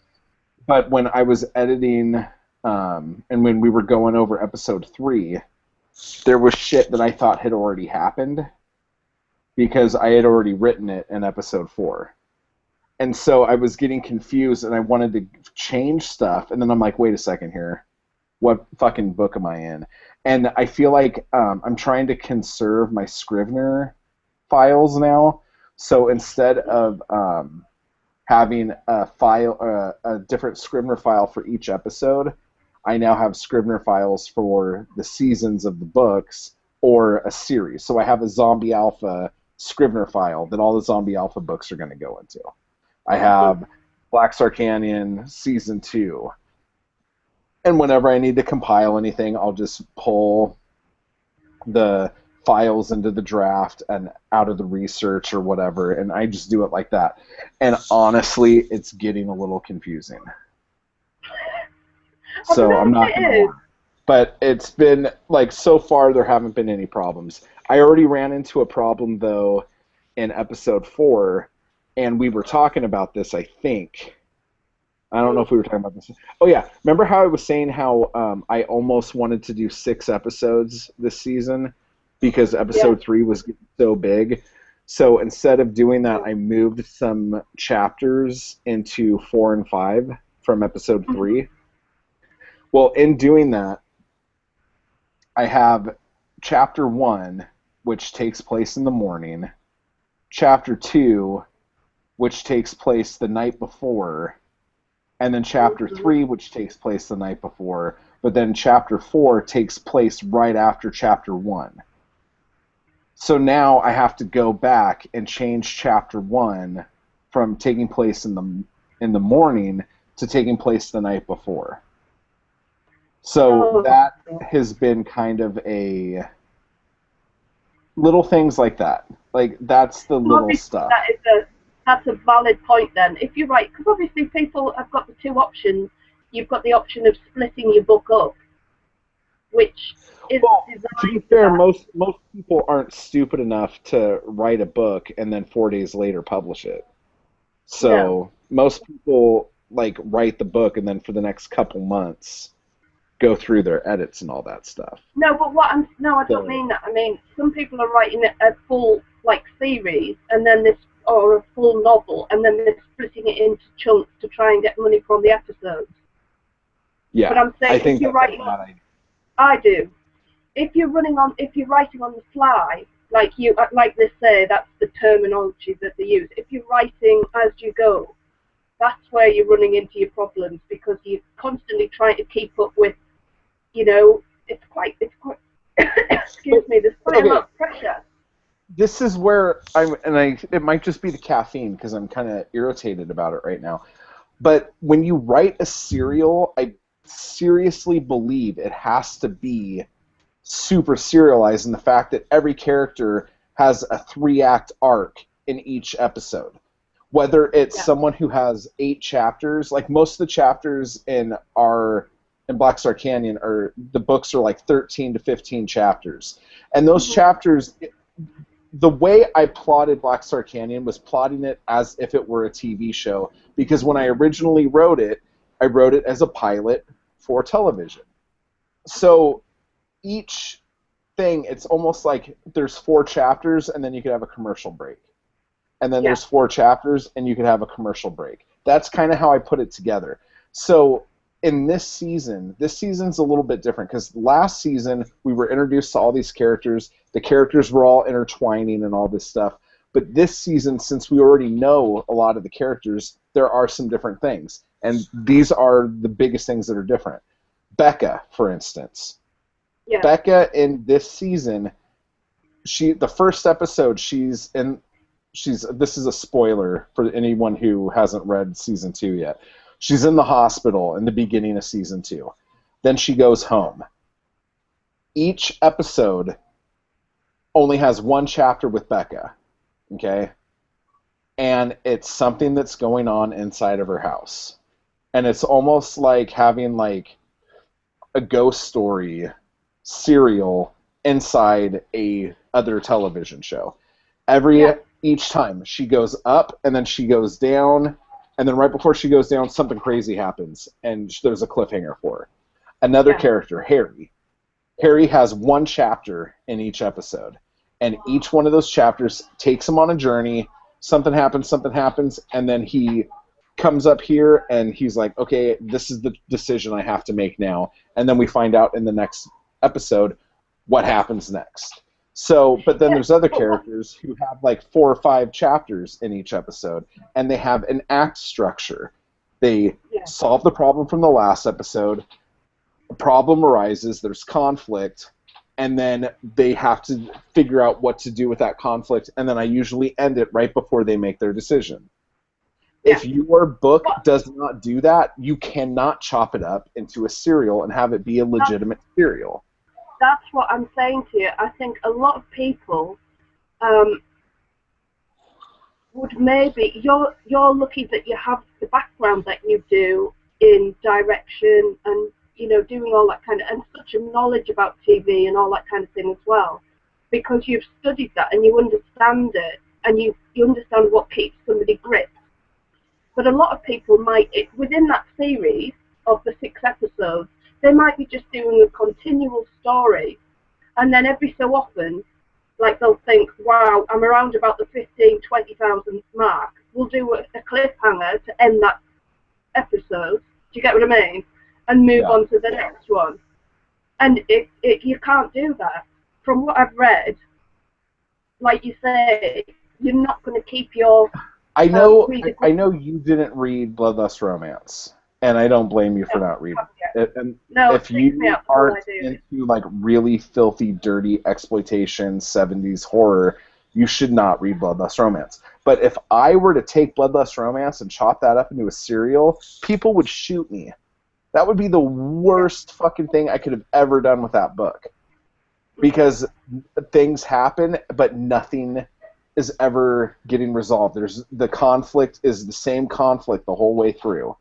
But when I was editing, and when we were going over episode 3, there was shit that I thought had already happened, because I had already written it in episode 4. And so I was getting confused, and I wanted to change stuff, and then I'm like, wait a second here. What fucking book am I in? And I feel like I'm trying to conserve my Scrivener files now. So instead of having a different Scrivener file for each episode, I now have Scrivener files for the seasons of the books or a series. So I have a Zombie Alpha Scrivener file that all the Zombie Alpha books are going to go into. I have Black Star Canyon Season 2. And whenever I need to compile anything, I'll just pull the files into the draft and out of the research or whatever, and I just do it like that. And honestly, it's getting a little confusing. So I'm not going to lie. But it's been, like, so far there haven't been any problems. I already ran into a problem, though, in episode 4, and we were talking about this, I think. I don't know if we were talking about this. Oh, yeah. Remember how I was saying how I almost wanted to do 6 episodes this season because episode 3 was getting so big? So instead of doing that, I moved some chapters into 4 and 5 from episode 3. Well, in doing that, I have chapter 1, which takes place in the morning, chapter 2, which takes place the night before, and then chapter 3, which takes place the night before, but then chapter 4 takes place right after chapter 1. So now I have to go back and change chapter 1 from taking place in the morning to taking place the night before. So that has been kind of a little things like that. Like, that's the little stuff. That's a valid point then. If you're right, because obviously people have got the 2 options. You've got the option of splitting your book up, which is designed. To be fair, most people aren't stupid enough to write a book and then 4 days later publish it. So most people, like, write the book and then for the next couple months go through their edits and all that stuff. No, but I don't mean that. I mean, some people are writing a full, like, series and then or a full novel, and then they're splitting it into chunks to try and get money from the episodes. Yeah, but I'm saying, I think if you're writing, I do. If you're writing on the fly, like they say, that's the terminology that they use. If you're writing as you go, that's where you're running into your problems because you're constantly trying to keep up with, it's quite excuse me, there's quite a lot of pressure. This is where it might just be the caffeine because I'm kind of irritated about it right now. But when you write a serial, I seriously believe it has to be super serialized in the fact that every character has a 3-act arc in each episode. Whether it's someone who has 8 chapters, like most of the chapters in Black Star Canyon, the books are like 13 to 15 chapters. And those chapters, the way I plotted Black Star Canyon was plotting it as if it were a TV show, because when I originally wrote it, I wrote it as a pilot for television. So each thing, it's almost like there's 4 chapters and then you could have a commercial break. And then there's 4 chapters and you could have a commercial break. That's kind of how I put it together. So in this season's a little bit different because last season we were introduced to all these characters. The characters were all intertwining and all this stuff. But this season, since we already know a lot of the characters, there are some different things. And these are the biggest things that are different. Becca, for instance. Yeah. Becca in this season, the first episode, this is a spoiler for anyone who hasn't read season 2 yet. She's in the hospital in the beginning of season 2. Then she goes home. Each episode only has 1 chapter with Becca, okay? And it's something that's going on inside of her house. And it's almost like having like a ghost story serial inside a other television show. Each time she goes up and then she goes down, and then right before she goes down, something crazy happens, and there's a cliffhanger for her. Another character, Harry. Harry has 1 chapter in each episode, and each one of those chapters takes him on a journey. Something happens, and then he comes up here, and he's like, okay, this is the decision I have to make now. And then we find out in the next episode what happens next. So, but then there's other characters who have like 4 or 5 chapters in each episode, and they have an act structure. They solve the problem from the last episode. A problem arises. There's conflict. and then they have to figure out what to do with that conflict, and then I usually end it right before they make their decision. Yeah. If your book does not do that, you cannot chop it up into a serial and have it be a legitimate serial. That's what I'm saying to you. I think a lot of people would maybe, you're lucky that you have the background that you do in direction and, you know, doing all that kind of, and such a knowledge about TV and all that kind of thing as well, because you've studied that and you understand it, and you understand what keeps somebody gripped. But a lot of people might, within that series of the 6 episodes, they might be just doing a continual story, and then every so often, like, they'll think, wow, I'm around about the 20,000 mark, we'll do a cliffhanger to end that episode, do you get what I mean? And move on to the next one. And you can't do that. From what I've read, like you say, you're not going to keep your... I know you didn't read Bloodlust Romance, and I don't blame you for not reading it. And if you aren't into like really filthy, dirty exploitation 70s horror, you should not read Bloodlust Romance. But if I were to take Bloodlust Romance and chop that up into a serial, people would shoot me. That would be the worst fucking thing I could have ever done with that book. Because things happen, but nothing is ever getting resolved. The conflict is the same conflict the whole way through.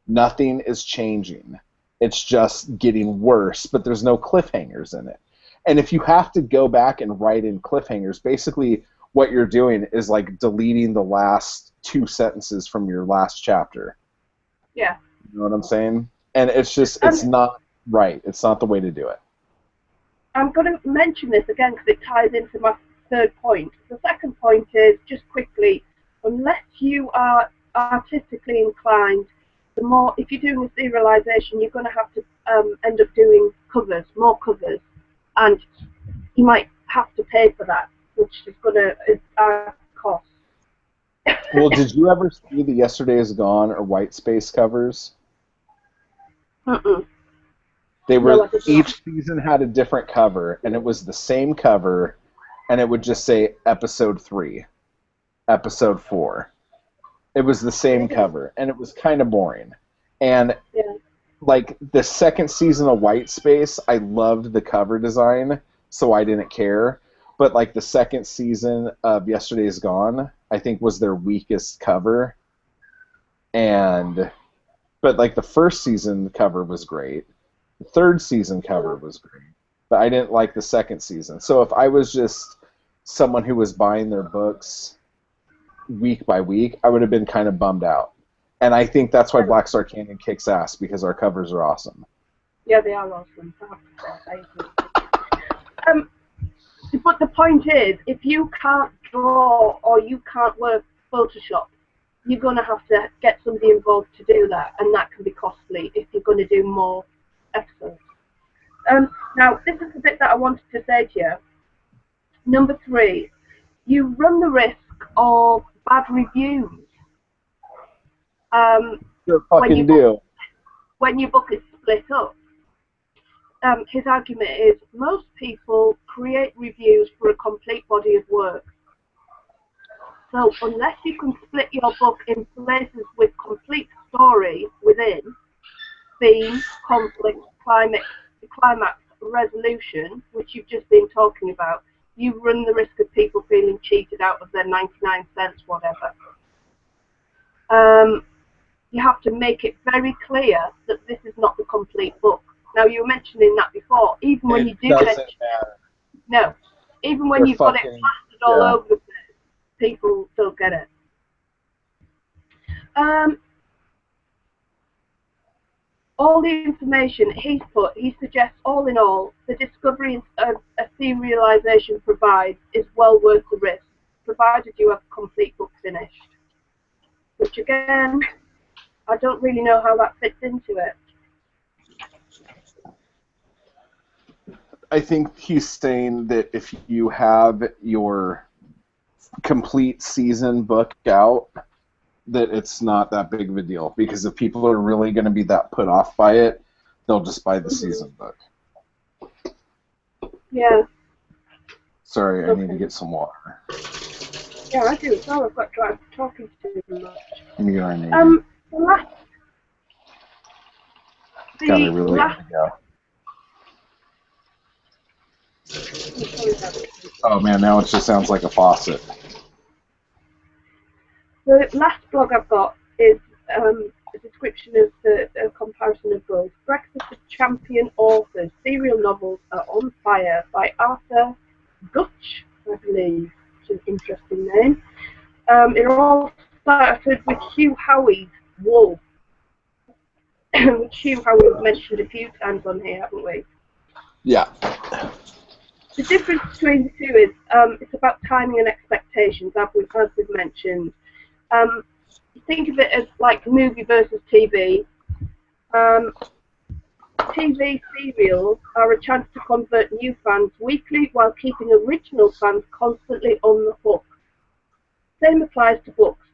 Nothing is changing. It's just getting worse, but there's no cliffhangers in it. And if you have to go back and write in cliffhangers, basically what you're doing is like deleting the last 2 sentences from your last chapter. Yeah. You know what I'm saying? And it's just, it's not right. It's not the way to do it. I'm going to mention this again because it ties into my third point. The second point is, just quickly, unless you are artistically inclined, if you're doing a serialization, you're going to have to end up doing more covers, and you might have to pay for that, which is going to cost. Well, did you ever see the Yesterday Is Gone or White Space covers? They were, each season had a different cover, and it was the same cover, and it would just say episode 3, episode 4. It was the same cover, and it was kind of boring. And like the second season of White Space, I loved the cover design, so I didn't care. But like the second season of Yesterday Is Gone, I think was their weakest cover. But like the first season cover was great. The third season cover was great. But I didn't like the second season. So if I was just someone who was buying their books week by week, I would have been kind of bummed out. And I think that's why Black Star Canyon kicks ass, because our covers are awesome. Yeah, they are awesome. But the point is, if you can't draw or you can't work Photoshop, you're going to have to get somebody involved to do that, and that can be costly if you're going to do more episodes. Now, this is the bit that I wanted to say to you. Number 3, you run the risk of bad reviews. When your book is split up. His argument is most people create reviews for a complete body of work. So unless you can split your book in places with complete story within, theme, conflict, climax, resolution, which you've just been talking about, you run the risk of people feeling cheated out of their 99 cents, whatever. You have to make it very clear that this is not the complete book. Now, you were mentioning that before. Even when you do mention it, no, even when you've got it plastered all over the place, people don't get it. All the information he suggests, all in all, the discovery a serialization provides is well worth the risk, provided you have a complete book finished. Which, again, I don't really know how that fits into it. I think he's saying that if you have your complete season book out, that it's not that big of a deal, because if people are really going to be that put off by it, they'll just buy the season book. Yeah. Sorry, I need to get some water. Yeah, I do as well. I've got dry talking too much. Let me get our name. The last. God, I really have to go. Oh man, now it just sounds like a faucet. The last blog I've got is a description of a comparison of both. Breakfast of Champion Authors, serial novels are on fire by Arthur Gutch, I believe, which is an interesting name. It all started with Hugh Howey's Wool, which Hugh Howey mentioned a few times on here, haven't we? Yeah. The difference between the two is it's about timing and expectations, as we've mentioned. Think of it as like movie versus TV. TV serials are a chance to convert new fans weekly while keeping original fans constantly on the hook. Same applies to books.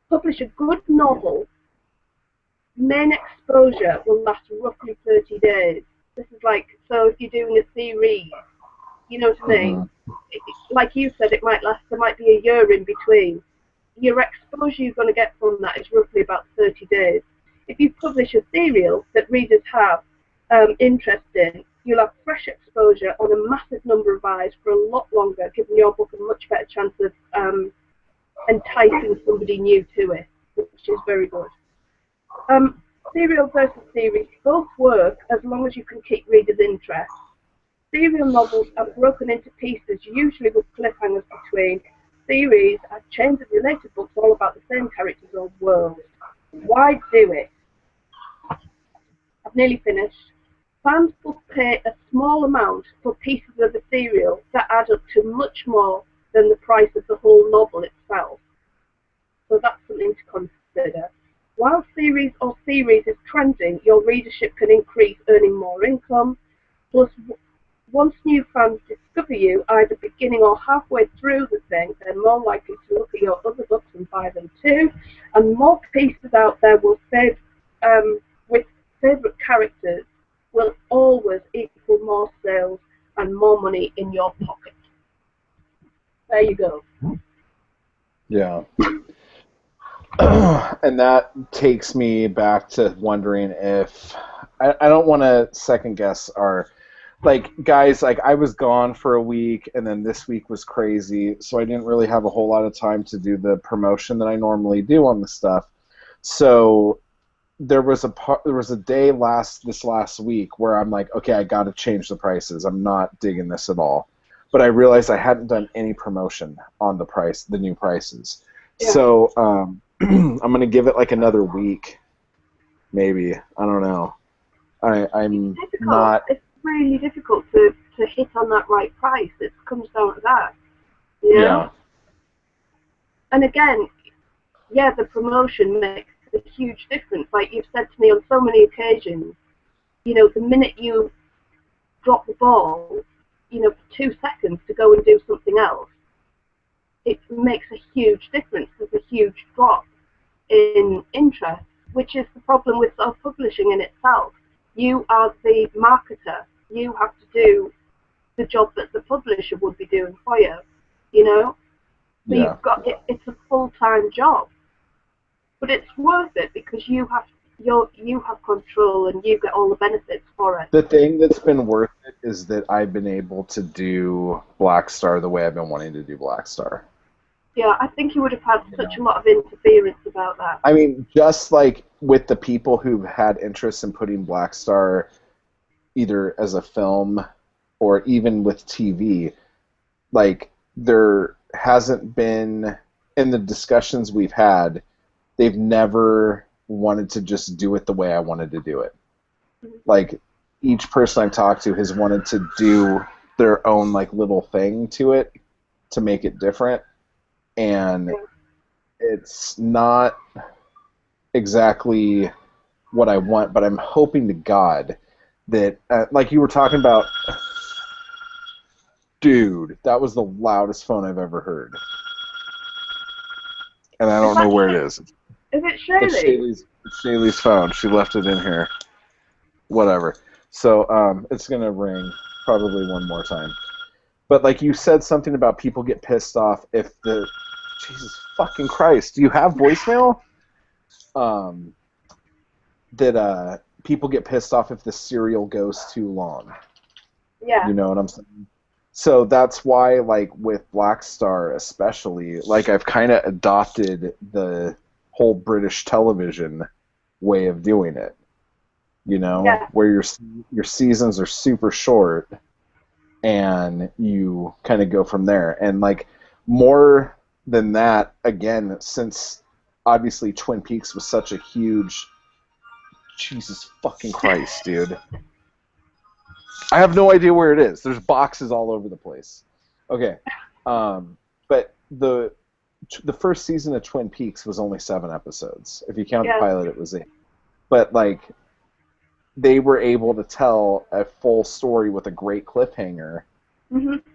Publish a good novel, main exposure will last roughly 30 days. This is like, so if you're doing a series, you know what I mean? Like you said, it might last, there might be a year in between. Your exposure you're going to get from that is roughly about 30 days. If you publish a serial that readers have interest in, you'll have fresh exposure on a massive number of eyes for a lot longer, giving your book a much better chance of enticing somebody new to it, which is very good. Serial versus series both work as long as you can keep readers' interest. Serial novels are broken into pieces, usually with cliffhangers between. Series are chains of related books all about the same characters or world. Why do it? I've nearly finished. Fans will pay a small amount for pieces of a serial that add up to much more than the price of the whole novel itself. So that's something to consider. While series or series is trending, your readership can increase, earning more income. Plus, once new fans discover you, either beginning or halfway through the thing, they're more likely to look at your other books and buy them too. And more pieces out there will save, with favourite characters, will always equal more sales and more money in your pocket. There you go. Yeah. And that takes me back to wondering if I don't want to second guess our, like, guys, like, I was gone for a week and then this week was crazy, so I didn't really have a whole lot of time to do the promotion that I normally do on the stuff. So there was a day this last week where I'm like, okay, I got to change the prices. I'm not digging this at all. But I realized I hadn't done any promotion on the new prices. Yeah. So I'm going to give it like another week, maybe. I don't know. I'm not. It's really difficult to hit on that right price. It comes down to that. You know? Yeah. And again, yeah, the promotion makes a huge difference. Like you've said to me on so many occasions, you know, the minute you drop the ball, you know, for 2 seconds to go and do something else, it makes a huge difference. There's a huge drop in interest, which is the problem with self-publishing in itself. You are the marketer. You have to do the job that the publisher would be doing for you, you know? So yeah. You've got it's a full-time job. But it's worth it because you have control and you get all the benefits for it. The thing that's been worth it is that I've been able to do Black Star the way I've been wanting to do Black Star. Yeah, I think you would have had such a lot of interference about that. I mean, just like with the people who've had interest in putting Black Star either as a film or even with TV, like there hasn't been, in the discussions we've had, they've never wanted to just do it the way I wanted to do it. Mm-hmm. Like each person I've talked to has wanted to do their own like little thing to it to make it different. And it's not exactly what I want, but I'm hoping to God that, like you were talking about, dude, that was the loudest phone I've ever heard. And I don't know where it is. Is it Shaylee? It's Shaylee's phone. She left it in here. Whatever. So it's going to ring. probably one more time. But like you said something about people get pissed off if the Jesus fucking Christ, do you have voicemail? That people get pissed off if the serial goes too long. Yeah. You know what I'm saying? So that's why, like, with Black Star especially, like, I've kind of adopted the whole British television way of doing it. You know? Yeah. Where your seasons are super short, and you kind of go from there. And, like, more than that, again, since obviously Twin Peaks was such a huge... Jesus fucking Christ, dude. I have no idea where it is. There's boxes all over the place. Okay. But the first season of Twin Peaks was only 7 episodes. If you count the pilot, it was 8. But, like, they were able to tell a full story with a great cliffhanger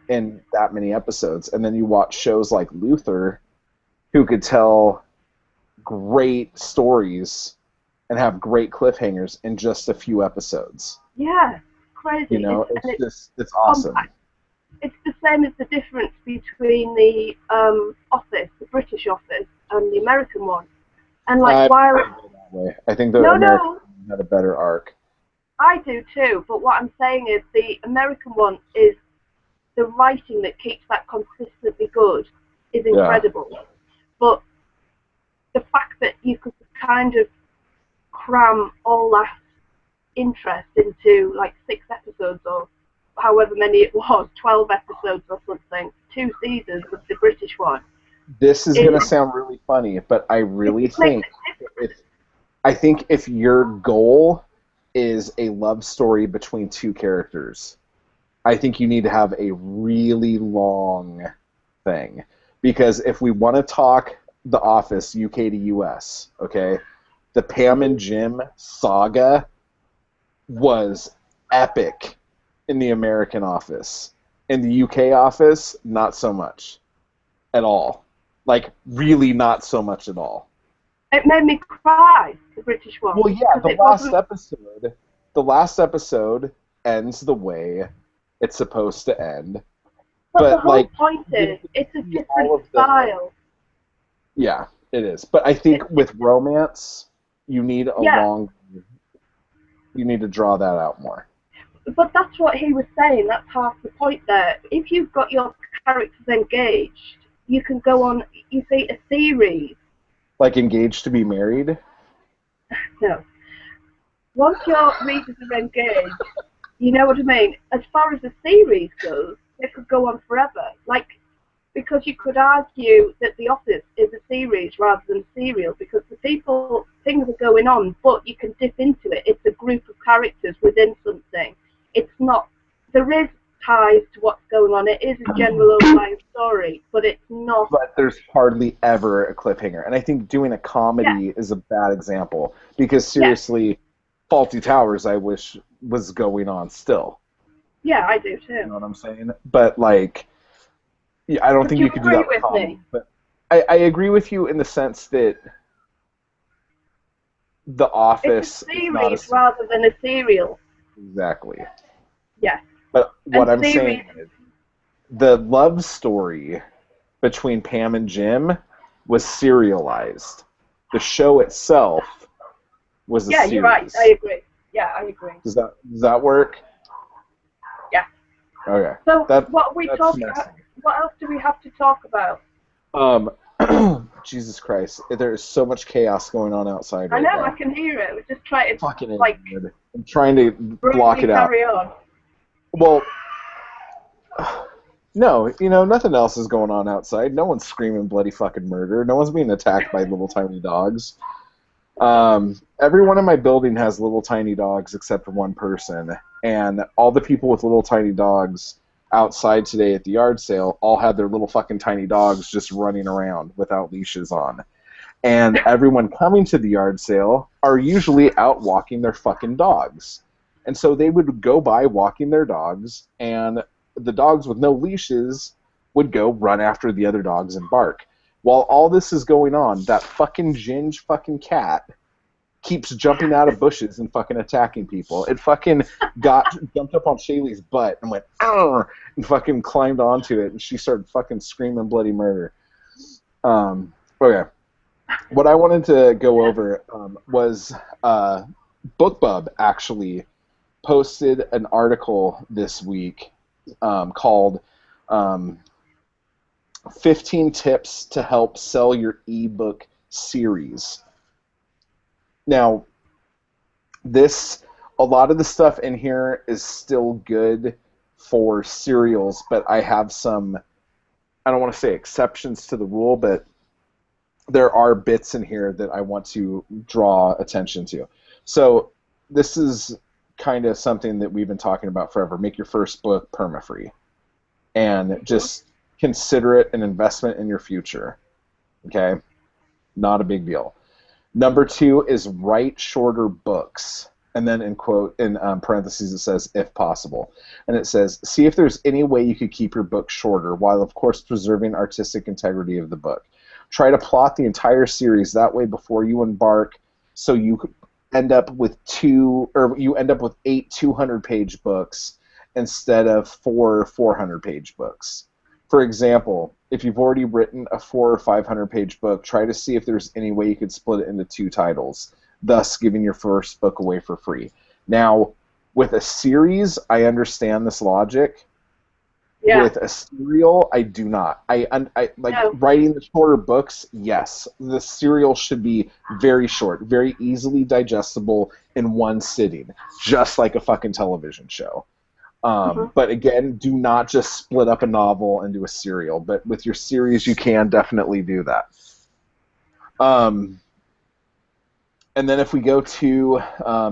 in that many episodes. And then you watch shows like Luther, who could tell great stories and have great cliffhangers in just a few episodes. Yeah, crazy. You know, it's awesome. Compact. It's the same as the difference between the Office, the British Office, and the American one. And like, I think the American one had a better arc. I do too, but what I'm saying is the American one is the writing that keeps that consistently good is incredible. Yeah. But the fact that you could kind of cram all that interest into like 6 episodes or however many it was, 12 episodes or something, 2 seasons of the British one. This is going to sound really funny, but I really think if your goal is a love story between 2 characters, I think you need to have a really long thing. Because if we want to talk The Office, UK to US, okay, the Pam and Jim saga was epic in the American Office. In the UK Office, not so much at all. Like, really not so much at all. It made me cry, the British one. Well, yeah, the last episode ends the way it's supposed to end. But the whole point is, it's a different style. Yeah, it is. But I think with romance, you need you need to draw that out more. But that's what he was saying. That's half the point there. If you've got your characters engaged, you can go on, you see, a series. Like Engaged to be Married? No. Once your readers are engaged, you know what I mean? As far as the series goes, it could go on forever. Like, because you could argue that The Office is a series rather than serial, because things are going on, but you can dip into it. It's a group of characters within something. It's not, there is ties to what's going on. It is a general overlying story, but it's not. But there's hardly ever a cliffhanger. And I think doing a comedy is a bad example, because seriously, Faulty Towers, I wish, was going on still. Yeah, I do too. You know what I'm saying? But, like, yeah, I don't think you could do that with comedy. But I agree with you in the sense that The Office it's a series rather than a serial. Exactly. Yeah. But what I'm saying is, the love story between Pam and Jim was serialized. The show itself was a series. Yeah, you're right. I agree. Yeah, I agree. Does that work? Yeah. Okay. So what else do we have to talk about? Jesus Christ. There is so much chaos going on outside right now. I know, I can hear it. We're just trying to, fucking I'm trying to block it out. Carry on. Well, no, nothing else is going on outside. No one's screaming bloody fucking murder. No one's being attacked by little tiny dogs. Everyone in my building has little tiny dogs except for one person. And all the people with little tiny dogs outside today at the yard sale all had their little fucking tiny dogs just running around without leashes on. And everyone coming to the yard sale are usually out walking their fucking dogs. And so they would go by walking their dogs, and the dogs with no leashes would go run after the other dogs and bark. While all this is going on, that fucking Ginge fucking cat keeps jumping out of bushes and fucking attacking people. It fucking jumped up on Shaylee's butt and went, "Arr!" and fucking climbed onto it, and she started fucking screaming bloody murder. Okay. What I wanted to go over was BookBub actually posted an article this week called 15 Tips to Help Sell Your Ebook Series. Now, a lot of the stuff in here is still good for serials, but I have some, I don't want to say exceptions to the rule, but there are bits in here that I want to draw attention to. So this is kind of something that we've been talking about forever. Make your first book perma-free. And just consider it an investment in your future. Okay? Not a big deal. Number 2 is write shorter books. And then in parentheses it says, if possible. And it says, see if there's any way you could keep your book shorter while, of course, preserving artistic integrity of the book. Try to plot the entire series that way before you embark, so you end up with 8 200-page books instead of 4 400-page books. For example, if you've already written a 400 or 500-page book, try to see if there's any way you could split it into 2 titles, thus giving your first book away for free. Now, with a series, I understand this logic. Yeah. With a serial, I do not. Writing the shorter books, yes. The serial should be very short, very easily digestible in one sitting, just like a fucking television show. But again, do not just split up a novel into a serial. But with your series, you can definitely do that. And then if we go to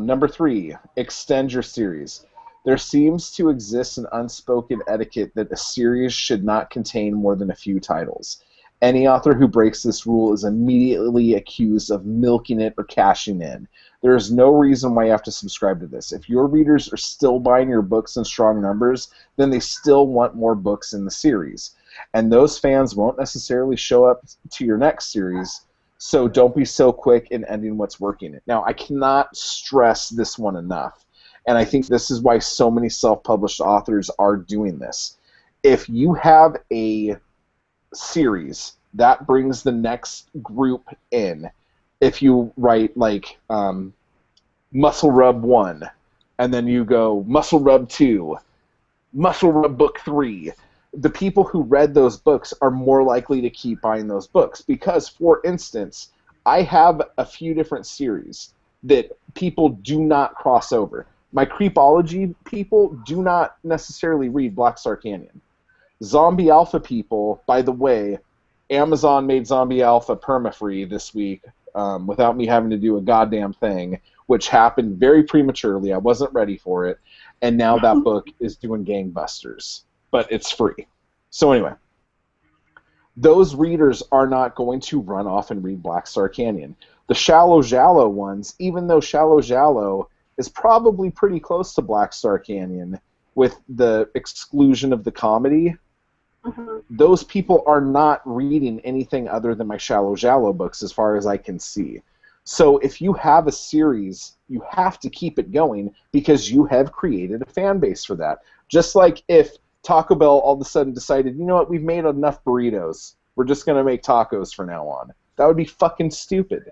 number 3, extend your series. There seems to exist an unspoken etiquette that a series should not contain more than a few titles. Any author who breaks this rule is immediately accused of milking it or cashing in. There is no reason why you have to subscribe to this. If your readers are still buying your books in strong numbers, then they still want more books in the series. And those fans won't necessarily show up to your next series, so don't be so quick in ending what's working. Now, I cannot stress this one enough. And I think this is why so many self-published authors are doing this. If you have a series, that brings the next group in. If you write, like, Muscle Rub 1, and then you go Muscle Rub 2, Muscle Rub Book 3, the people who read those books are more likely to keep buying those books. Because, for instance, I have a few different series that people do not cross over. My Creepology people do not necessarily read Black Star Canyon. Zombie Alpha people, by the way, Amazon made Zombie Alpha perma-free this week without me having to do a goddamn thing, which happened very prematurely. I wasn't ready for it, and now that book is doing gangbusters, but it's free. So anyway, those readers are not going to run off and read Black Star Canyon. The Shallow Jallow ones, even though Shallow Jallow is probably pretty close to Black Star Canyon with the exclusion of the comedy, those people are not reading anything other than my Shallow Jallow books as far as I can see. So if you have a series, you have to keep it going because you have created a fan base for that. Just like if Taco Bell all of a sudden decided, you know what, we've made enough burritos. We're just going to make tacos from now on. That would be fucking stupid.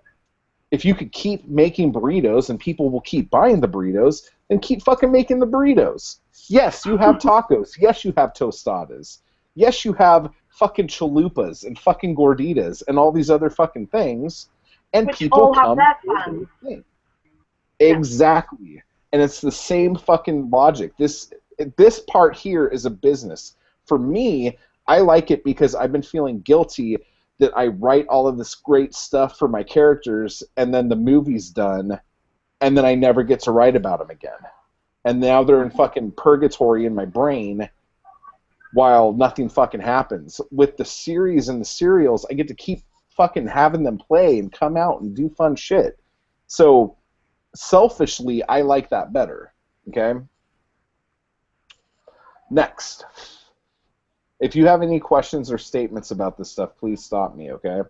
If you could keep making burritos and people will keep buying the burritos, then keep fucking making the burritos. Yes, you have tacos. Yes, you have tostadas. Yes, you have fucking chalupas and fucking gorditas and all these other fucking things. And which people all come have their fans. Exactly. And it's the same fucking logic. This part here is a business. For me, I like it because I've been feeling guilty that I write all of this great stuff for my characters, and then the movie's done, and then I never get to write about them again. And now they're in fucking purgatory in my brain while nothing fucking happens. With the series and the serials, I get to keep fucking having them play and come out and do fun shit. So, selfishly, I like that better. Okay? Next. If you have any questions or statements about this stuff, please stop me, okay?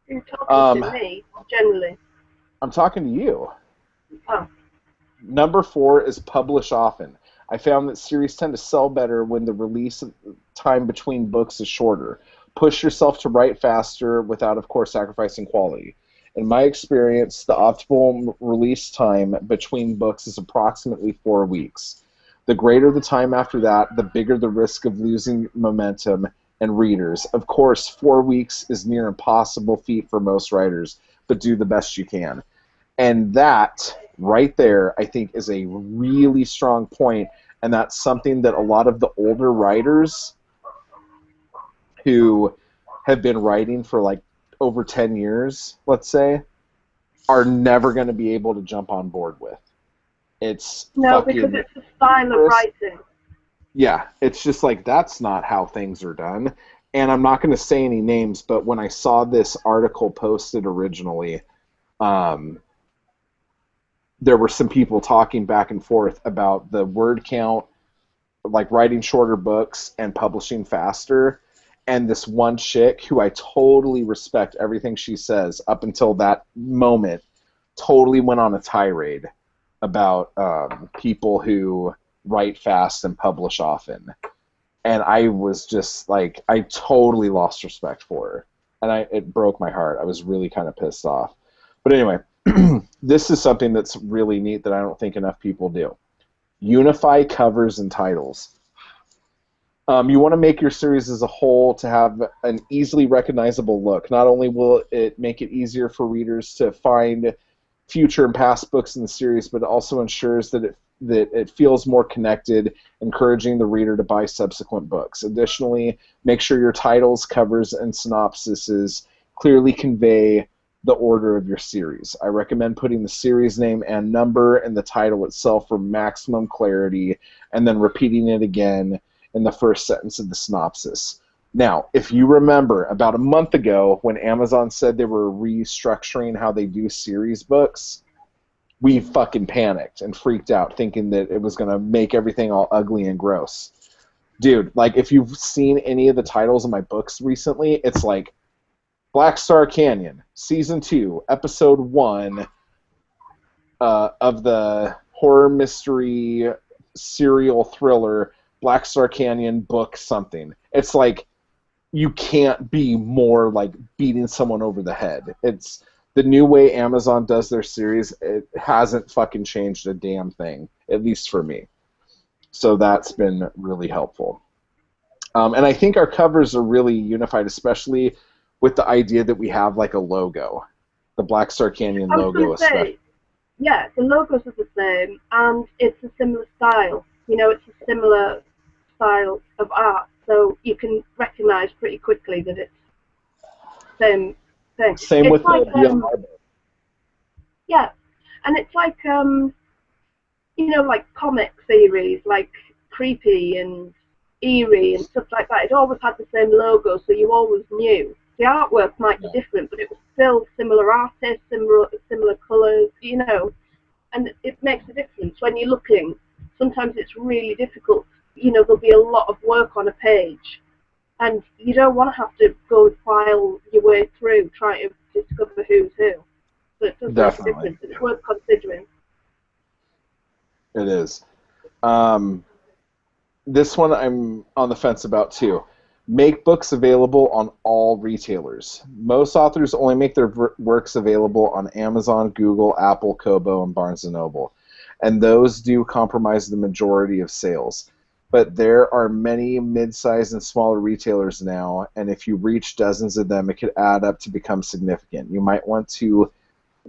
You're talking to me, generally. I'm talking to you. Oh. Number 4 is publish often. I found that series tend to sell better when the release time between books is shorter. Push yourself to write faster without, of course, sacrificing quality. In my experience, the optimal release time between books is approximately 4 weeks. The greater the time after that, the bigger the risk of losing momentum and readers. Of course, 4 weeks is near impossible feat for most writers, but do the best you can. And that right there, I think, is a really strong point, and that's something that a lot of the older writers who have been writing for like over 10 years, let's say, are never going to be able to jump on board with. It's no, because it's a style of writing. Yeah, it's just like, that's not how things are done. And I'm not going to say any names, but when I saw this article posted originally, there were some people talking back and forth about the word count, like writing shorter books and publishing faster. And this one chick, who I totally respect everything she says up until that moment, totally went on a tirade about people who write fast and publish often. And I was just like, I totally lost respect for her. And it broke my heart. I was really kind of pissed off. But anyway, this is something that's really neat that I don't think enough people do. Unify covers and titles. You want to make your series as a whole to have an easily recognizable look. Not only will it make it easier for readers to find future and past books in the series, but it also ensures that it feels more connected, encouraging the reader to buy subsequent books. Additionally, make sure your titles, covers, and synopsises clearly convey the order of your series. I recommend putting the series name and number in the title itself for maximum clarity, and then repeating it again in the first sentence of the synopsis. Now, if you remember, about a month ago, when Amazon said they were restructuring how they do series books, we fucking panicked and freaked out, thinking that it was going to make everything all ugly and gross. Dude, like, if you've seen any of the titles of my books recently, it's like Black Star Canyon, Season 2, Episode 1 of the horror mystery serial thriller Black Star Canyon book something. It's like, you can't be more like beating someone over the head. It's the new way Amazon does their series. It hasn't fucking changed a damn thing, at least for me. So that's been really helpful. And I think our covers are really unified, especially with the idea that we have like a logo, the Black Star Canyon logo especially. Yeah, the logos are the same, and it's a similar style. You know, it's a similar style of art, so you can recognize pretty quickly that it's the same thing. Same it's with like, the DLR. Yeah, and it's like, you know, like comic series, like Creepy and Eerie and stuff like that. It always had the same logo, so you always knew. The artwork might be different, but it was still similar artists, similar colours, you know, and it makes a difference when you're looking. Sometimes it's really difficult. You know, there'll be a lot of work on a page, and you don't want to have to go and file your way through trying to discover who's who. So it does make a difference. It's worth considering. It is. This one I'm on the fence about too. Make books available on all retailers. Most authors only make their works available on Amazon, Google, Apple, Kobo, and Barnes & Noble. And those do compromise the majority of sales. But there are many mid-sized and smaller retailers now, and if you reach dozens of them, it could add up to become significant. You might want to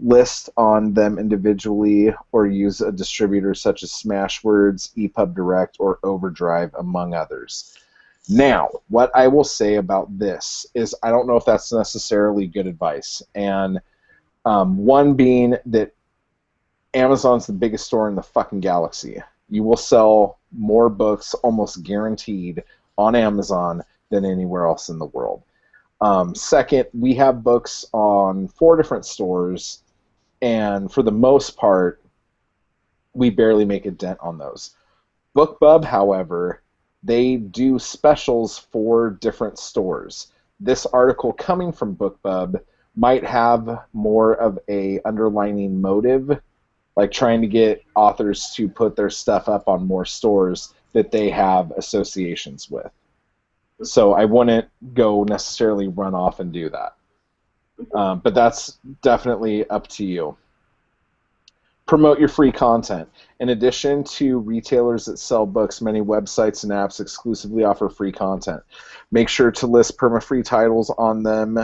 list on them individually or use a distributor such as Smashwords, EPUB Direct, or Overdrive, among others. Now, what I will say about this is I don't know if that's necessarily good advice. And one being that Amazon's the biggest store in the fucking galaxy. You will sell more books almost guaranteed on Amazon than anywhere else in the world. Second, we have books on 4 different stores, and for the most part, we barely make a dent on those. BookBub, however, they do specials for different stores. This article coming from BookBub might have more of a underlining motive, like trying to get authors to put their stuff up on more stores that they have associations with. So I wouldn't go necessarily run off and do that. But that's definitely up to you. Promote your free content. In addition to retailers that sell books, many websites and apps exclusively offer free content. Make sure to list perma-free titles on them,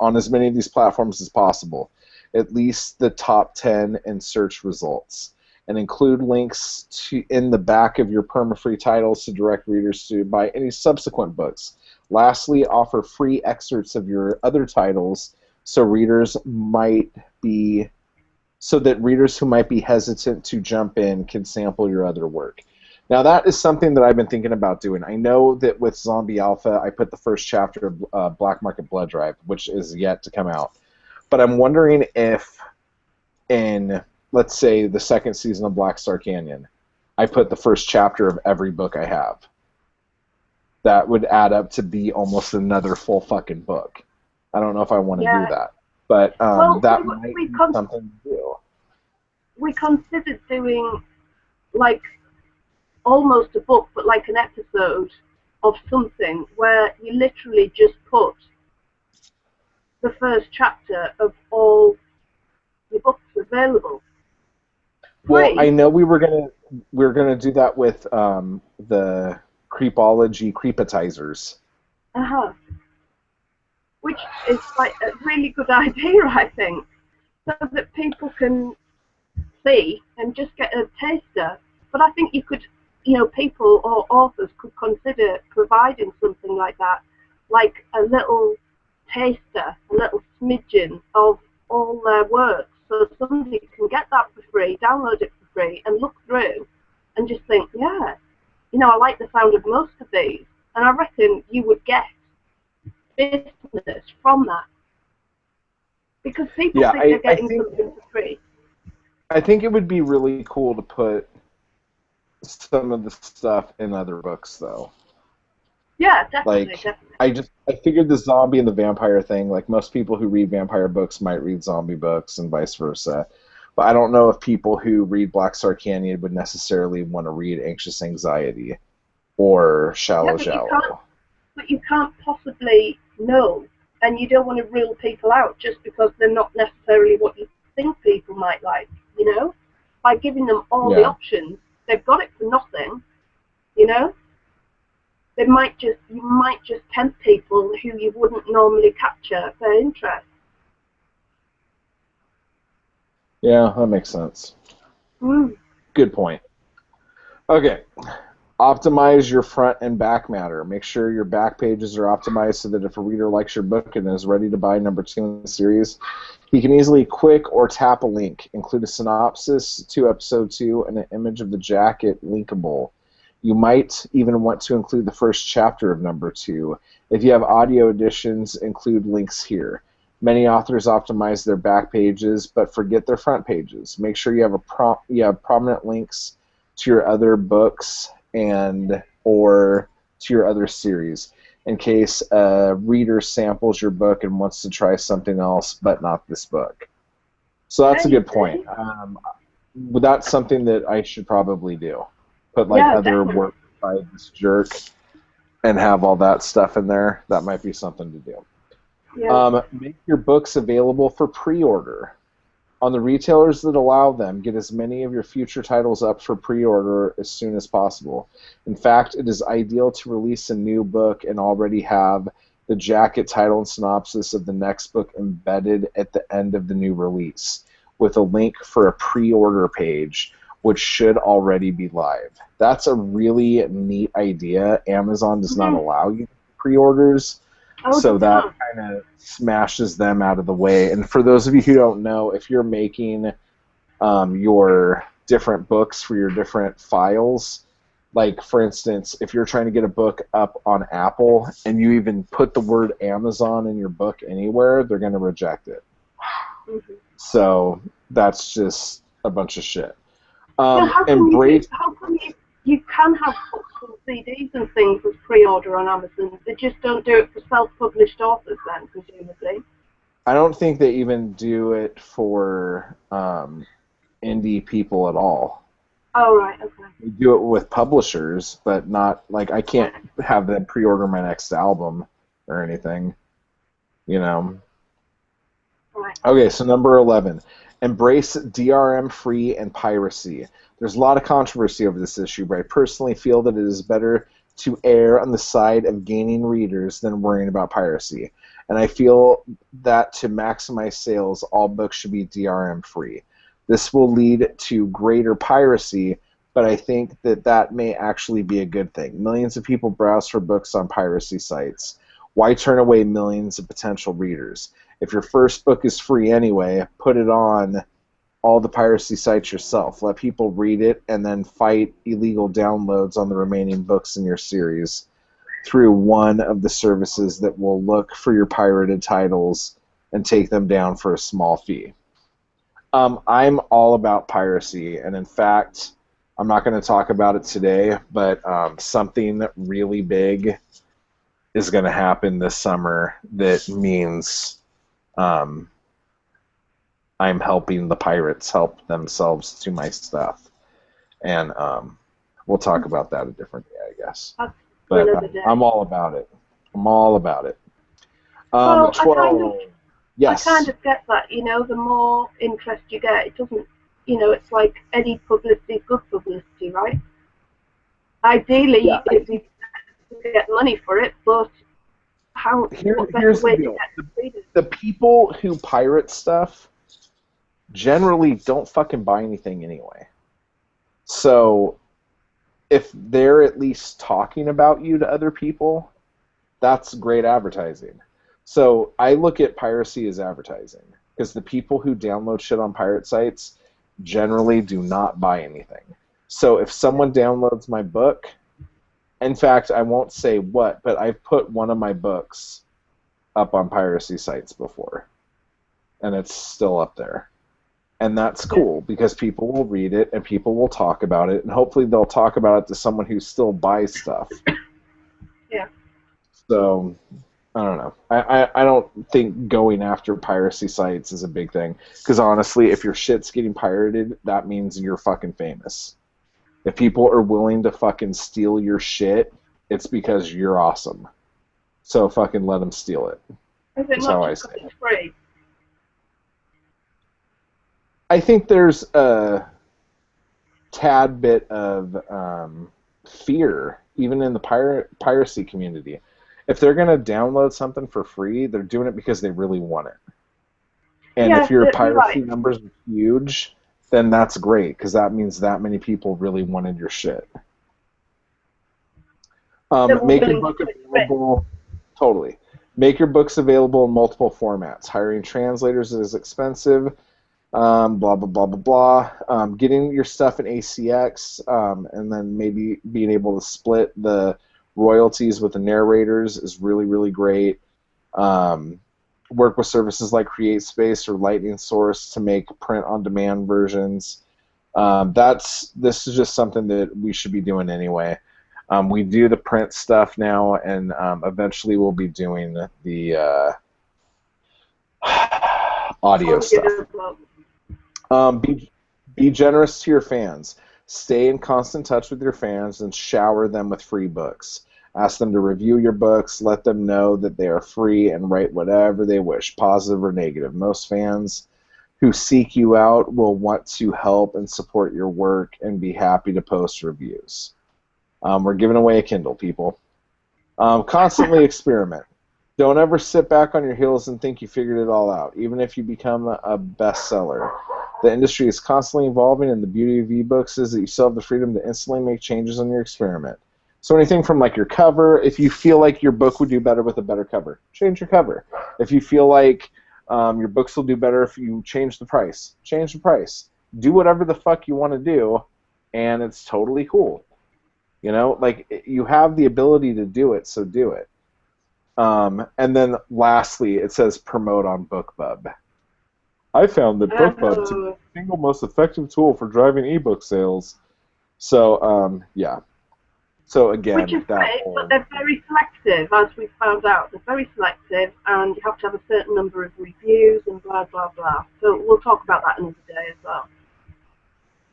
on as many of these platforms as possible, at least the top 10 in search results, and include links in the back of your perma-free titles to direct readers to buy any subsequent books. Lastly, offer free excerpts of your other titles so that readers who might be hesitant to jump in can sample your other work. Now, that is something that I've been thinking about doing. I know that with Zombie Alpha, I put the first chapter of Black Market Blood Drive, which is yet to come out. But I'm wondering if in, let's say, the second season of Black Star Canyon, I put the first chapter of every book I have. That would add up to be almost another full fucking book. I don't know if I want to do that. But that might be something to do. We considered doing, like, almost a book, but like an episode of something where you literally just put the first chapter of all your books available. Well, I know we were gonna do that with the Creepology Creepatizers. Which is like a really good idea, I think, so that people can see and just get a taster. But I think you could, people or authors could consider providing something like that, like a little taster, a little smidgen of all their work, so somebody can get that for free, download it for free, and look through and just think, yeah, I like the sound of most of these, and I reckon you would get business from that, because people think they're getting something for free. I think it would be really cool to put some of the stuff in other books, though. Yeah, definitely. I figured the zombie and the vampire thing, like most people who read vampire books might read zombie books and vice versa. But I don't know if people who read Black Star Canyon would necessarily want to read Anxious Anxiety or Shallow Shallow. But you can't possibly know, and you don't want to rule people out just because they're not necessarily what you think people might like, By giving them all the options, they've got it for nothing, You might just tempt people who you wouldn't normally capture their interest. Yeah, that makes sense. Good point. Okay. Optimize your front and back matter. Make sure your back pages are optimized so that if a reader likes your book and is ready to buy number 2 in the series, he can easily click or tap a link. Include a synopsis to episode 2 and an image of the jacket linkable. You might even want to include the first chapter of number 2. If you have audio editions, include links here. Many authors optimize their back pages but forget their front pages. Make sure you have prominent links to your other books or to your other series in case a reader samples your book and wants to try something else but not this book. So that's a good point. That's something that I should probably do. Put other work by this jerk and have all that stuff in there. That might be something to do. Yeah. Make your books available for pre-order. On the retailers that allow them, get as many of your future titles up for pre-order as soon as possible. In fact, it is ideal to release a new book and already have the jacket, title, and synopsis of the next book embedded at the end of the new release, with a link for a pre-order page, which should already be live. That's a really neat idea. Amazon does not allow you pre-orders, so that kind of smashes them out of the way. And for those of you who don't know, if you're making your different books for your different files, like for instance, if you're trying to get a book up on Apple and you even put the word Amazon in your book anywhere, they're going to reject it. So that's just a bunch of shit. How come you can have books and CDs and things as pre-order on Amazon? They just don't do it for self-published authors then, presumably? I don't think they even do it for indie people at all. Oh, right, okay. They do it with publishers, but not like I can't have them pre-order my next album or anything, you know. Right. Okay, so number 11, embrace DRM free and piracy. There's a lot of controversy over this issue, but I personally feel that it is better to err on the side of gaining readers than worrying about piracy. And I feel that to maximize sales, all books should be DRM free. This will lead to greater piracy, but I think that that may actually be a good thing. Millions of people browse for books on piracy sites. Why turn away millions of potential readers? If your first book is free anyway, put it on all the piracy sites yourself. Let people read it and then fight illegal downloads on the remaining books in your series through one of the services that will look for your pirated titles and take them down for a small fee. I'm all about piracy, and in fact, I'm not going to talk about it today, but something really big is going to happen this summer that means I'm helping the pirates help themselves to my stuff, and we'll talk about that a different day, I guess. But I'm all about it. I'm all about it. Well, 12. Yes. I kind of get that. You know, the more interest you get, it doesn't. You know, it's like any publicity is good publicity, right? Ideally, Yeah, you get money for it, but how? Here's the deal. The people who pirate stuff generally don't fucking buy anything anyway. So if they're at least talking about you to other people, that's great advertising. So I look at piracy as advertising because the people who download shit on pirate sites generally do not buy anything. So if someone downloads my book, in fact, I won't say what, but I've put one of my books up on piracy sites before, and it's still up there. And that's cool because people will read it and people will talk about it, and hopefully they'll talk about it to someone who still buys stuff. Yeah. So, I don't know. I don't think going after piracy sites is a big thing because honestly, if your shit's getting pirated, that means you're fucking famous. If people are willing to fucking steal your shit, it's because you're awesome. So fucking let them steal it. That's how I say it. Free? I think there's a tad bit of fear, even in the piracy community. If they're going to download something for free, they're doing it because they really want it. And if your piracy numbers are huge, then that's great because that means that many people really wanted your shit. Make your book available. Totally. Make your books available in multiple formats. Hiring translators is expensive. Blah, blah, blah, blah, blah. Getting your stuff in ACX and then maybe being able to split the royalties with the narrators is really, really great. Work with services like CreateSpace or Lightning Source to make print-on-demand versions. This is just something that we should be doing anyway. We do the print stuff now, and eventually we'll be doing the audio stuff. Be generous to your fans. Stay in constant touch with your fans and shower them with free books. Ask them to review your books. Let them know that they are free and write whatever they wish, positive or negative. Most fans who seek you out will want to help and support your work and be happy to post reviews. We're giving away a Kindle, people. Constantly experiment. Don't ever sit back on your heels and think you figured it all out, even if you become a bestseller. The industry is constantly evolving, and the beauty of ebooks is that you still have the freedom to instantly make changes on your experiment. So anything from like your cover, if you feel like your book would do better with a better cover, change your cover. If you feel like your books will do better if you change the price, change the price. Do whatever the fuck you want to do, and it's totally cool. You know, like you have the ability to do it, so do it. And then lastly, it says promote on BookBub. I found that BookBub to be the single most effective tool for driving ebook sales. So, yeah. So again, which is great, but they're very selective, as we found out. They're very selective, and you have to have a certain number of reviews and blah, blah, blah. So we'll talk about that another day as well.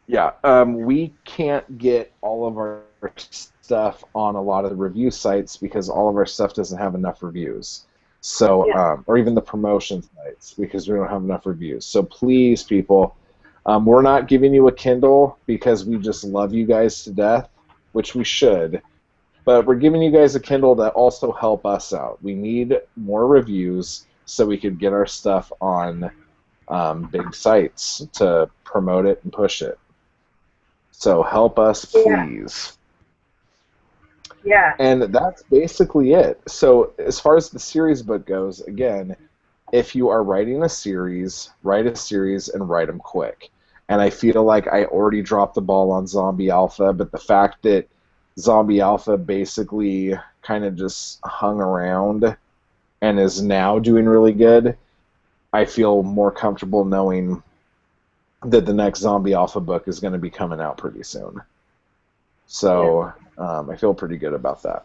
Yeah, we can't get all of our stuff on a lot of the review sites because all of our stuff doesn't have enough reviews. So, Yeah. or even the promotion sites because we don't have enough reviews. So please, people, we're not giving you a Kindle because we just love you guys to death, which we should. But we're giving you guys a Kindle to also help us out. We need more reviews so we could get our stuff on big sites to promote it and push it. So help us, please. Yeah. And that's basically it. So as far as the series book goes, again, if you are writing a series, write a series and write them quick. And I feel like I already dropped the ball on Zombie Alpha, but the fact that Zombie Alpha basically kind of just hung around and is now doing really good, I feel more comfortable knowing that the next Zombie Alpha book is going to be coming out pretty soon. So I feel pretty good about that.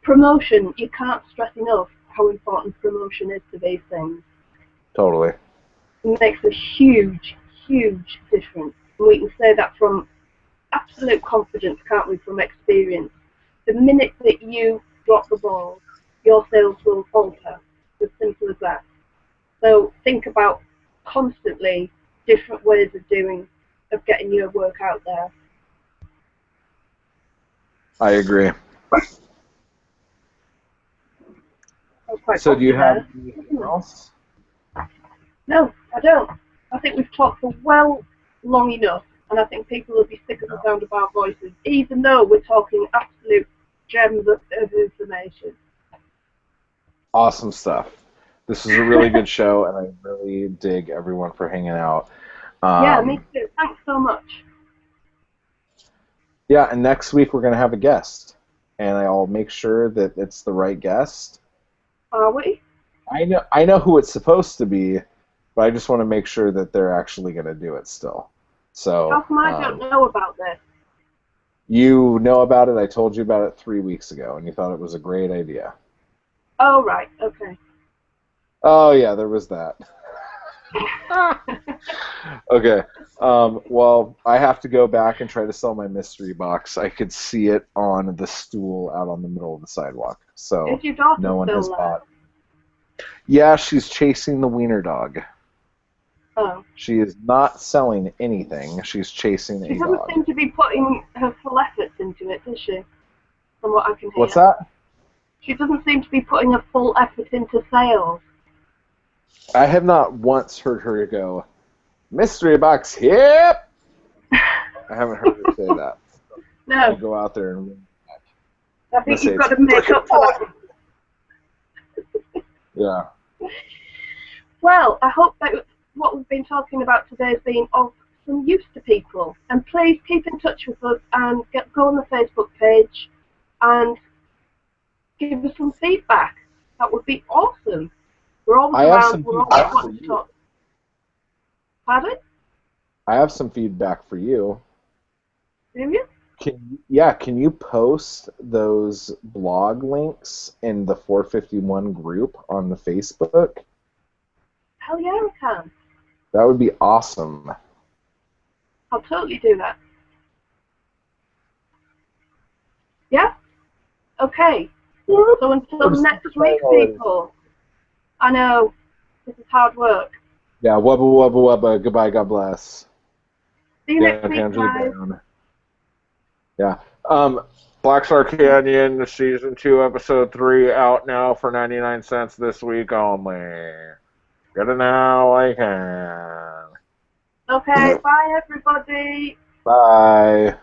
Promotion. You can't stress enough how important promotion is to these things. Totally. It makes a huge, huge difference. And we can say that from absolute confidence, can't we, from experience. The minute that you drop the ball, your sales will falter. As simple as that. So think about constantly different ways of getting your work out there. I agree. So do you have anything else? No, I don't. I think we've talked for long enough, and I think people will be sick of the sound of our voices, even though we're talking absolute gems of information. Awesome stuff. This is a really good show, and I really dig everyone for hanging out. Yeah, me too. Thanks so much. Yeah, and next week we're going to have a guest, and I'll make sure that it's the right guest. Are we? I know who it's supposed to be, but I just want to make sure that they're actually going to do it still. So how come I don't know about this? You know about it. I told you about it 3 weeks ago, and you thought it was a great idea. Oh, right. Okay. Oh, yeah, there was that. Okay. Well, I have to go back and try to sell my mystery box. I could see it on the stool out on the middle of the sidewalk. So is your daughter no one still has there? bought. Yeah, she's chasing the wiener dog. Oh. She is not selling anything. She's chasing a dog. She doesn't seem to be putting her full efforts into it, does she? From what I can hear. What's that? She doesn't seem to be putting her full effort into sales. I have not once heard her go, mystery box, yep! I haven't heard her say that. No. I go out there and win back. I think you've got to make up for that. Yeah. Well, I hope that what we've been talking about today has been of some use to people. And please keep in touch with us and go on the Facebook page and give us some feedback. That would be awesome. We're always around. We're always wanting to talk. Pardon? I have some feedback for you. Do you? Can you post those blog links in the 451 group on the Facebook? Hell yeah, I can. That would be awesome. I'll totally do that. Yeah? Okay. So until next week, people. I know. This is hard work. Yeah, wubba wubba wubba. Goodbye, God bless. See you next week, guys. Yeah. Black Star Canyon, Season 2, Episode 3, out now for 99 cents this week only. Get it now, I can. Okay, bye everybody. Bye.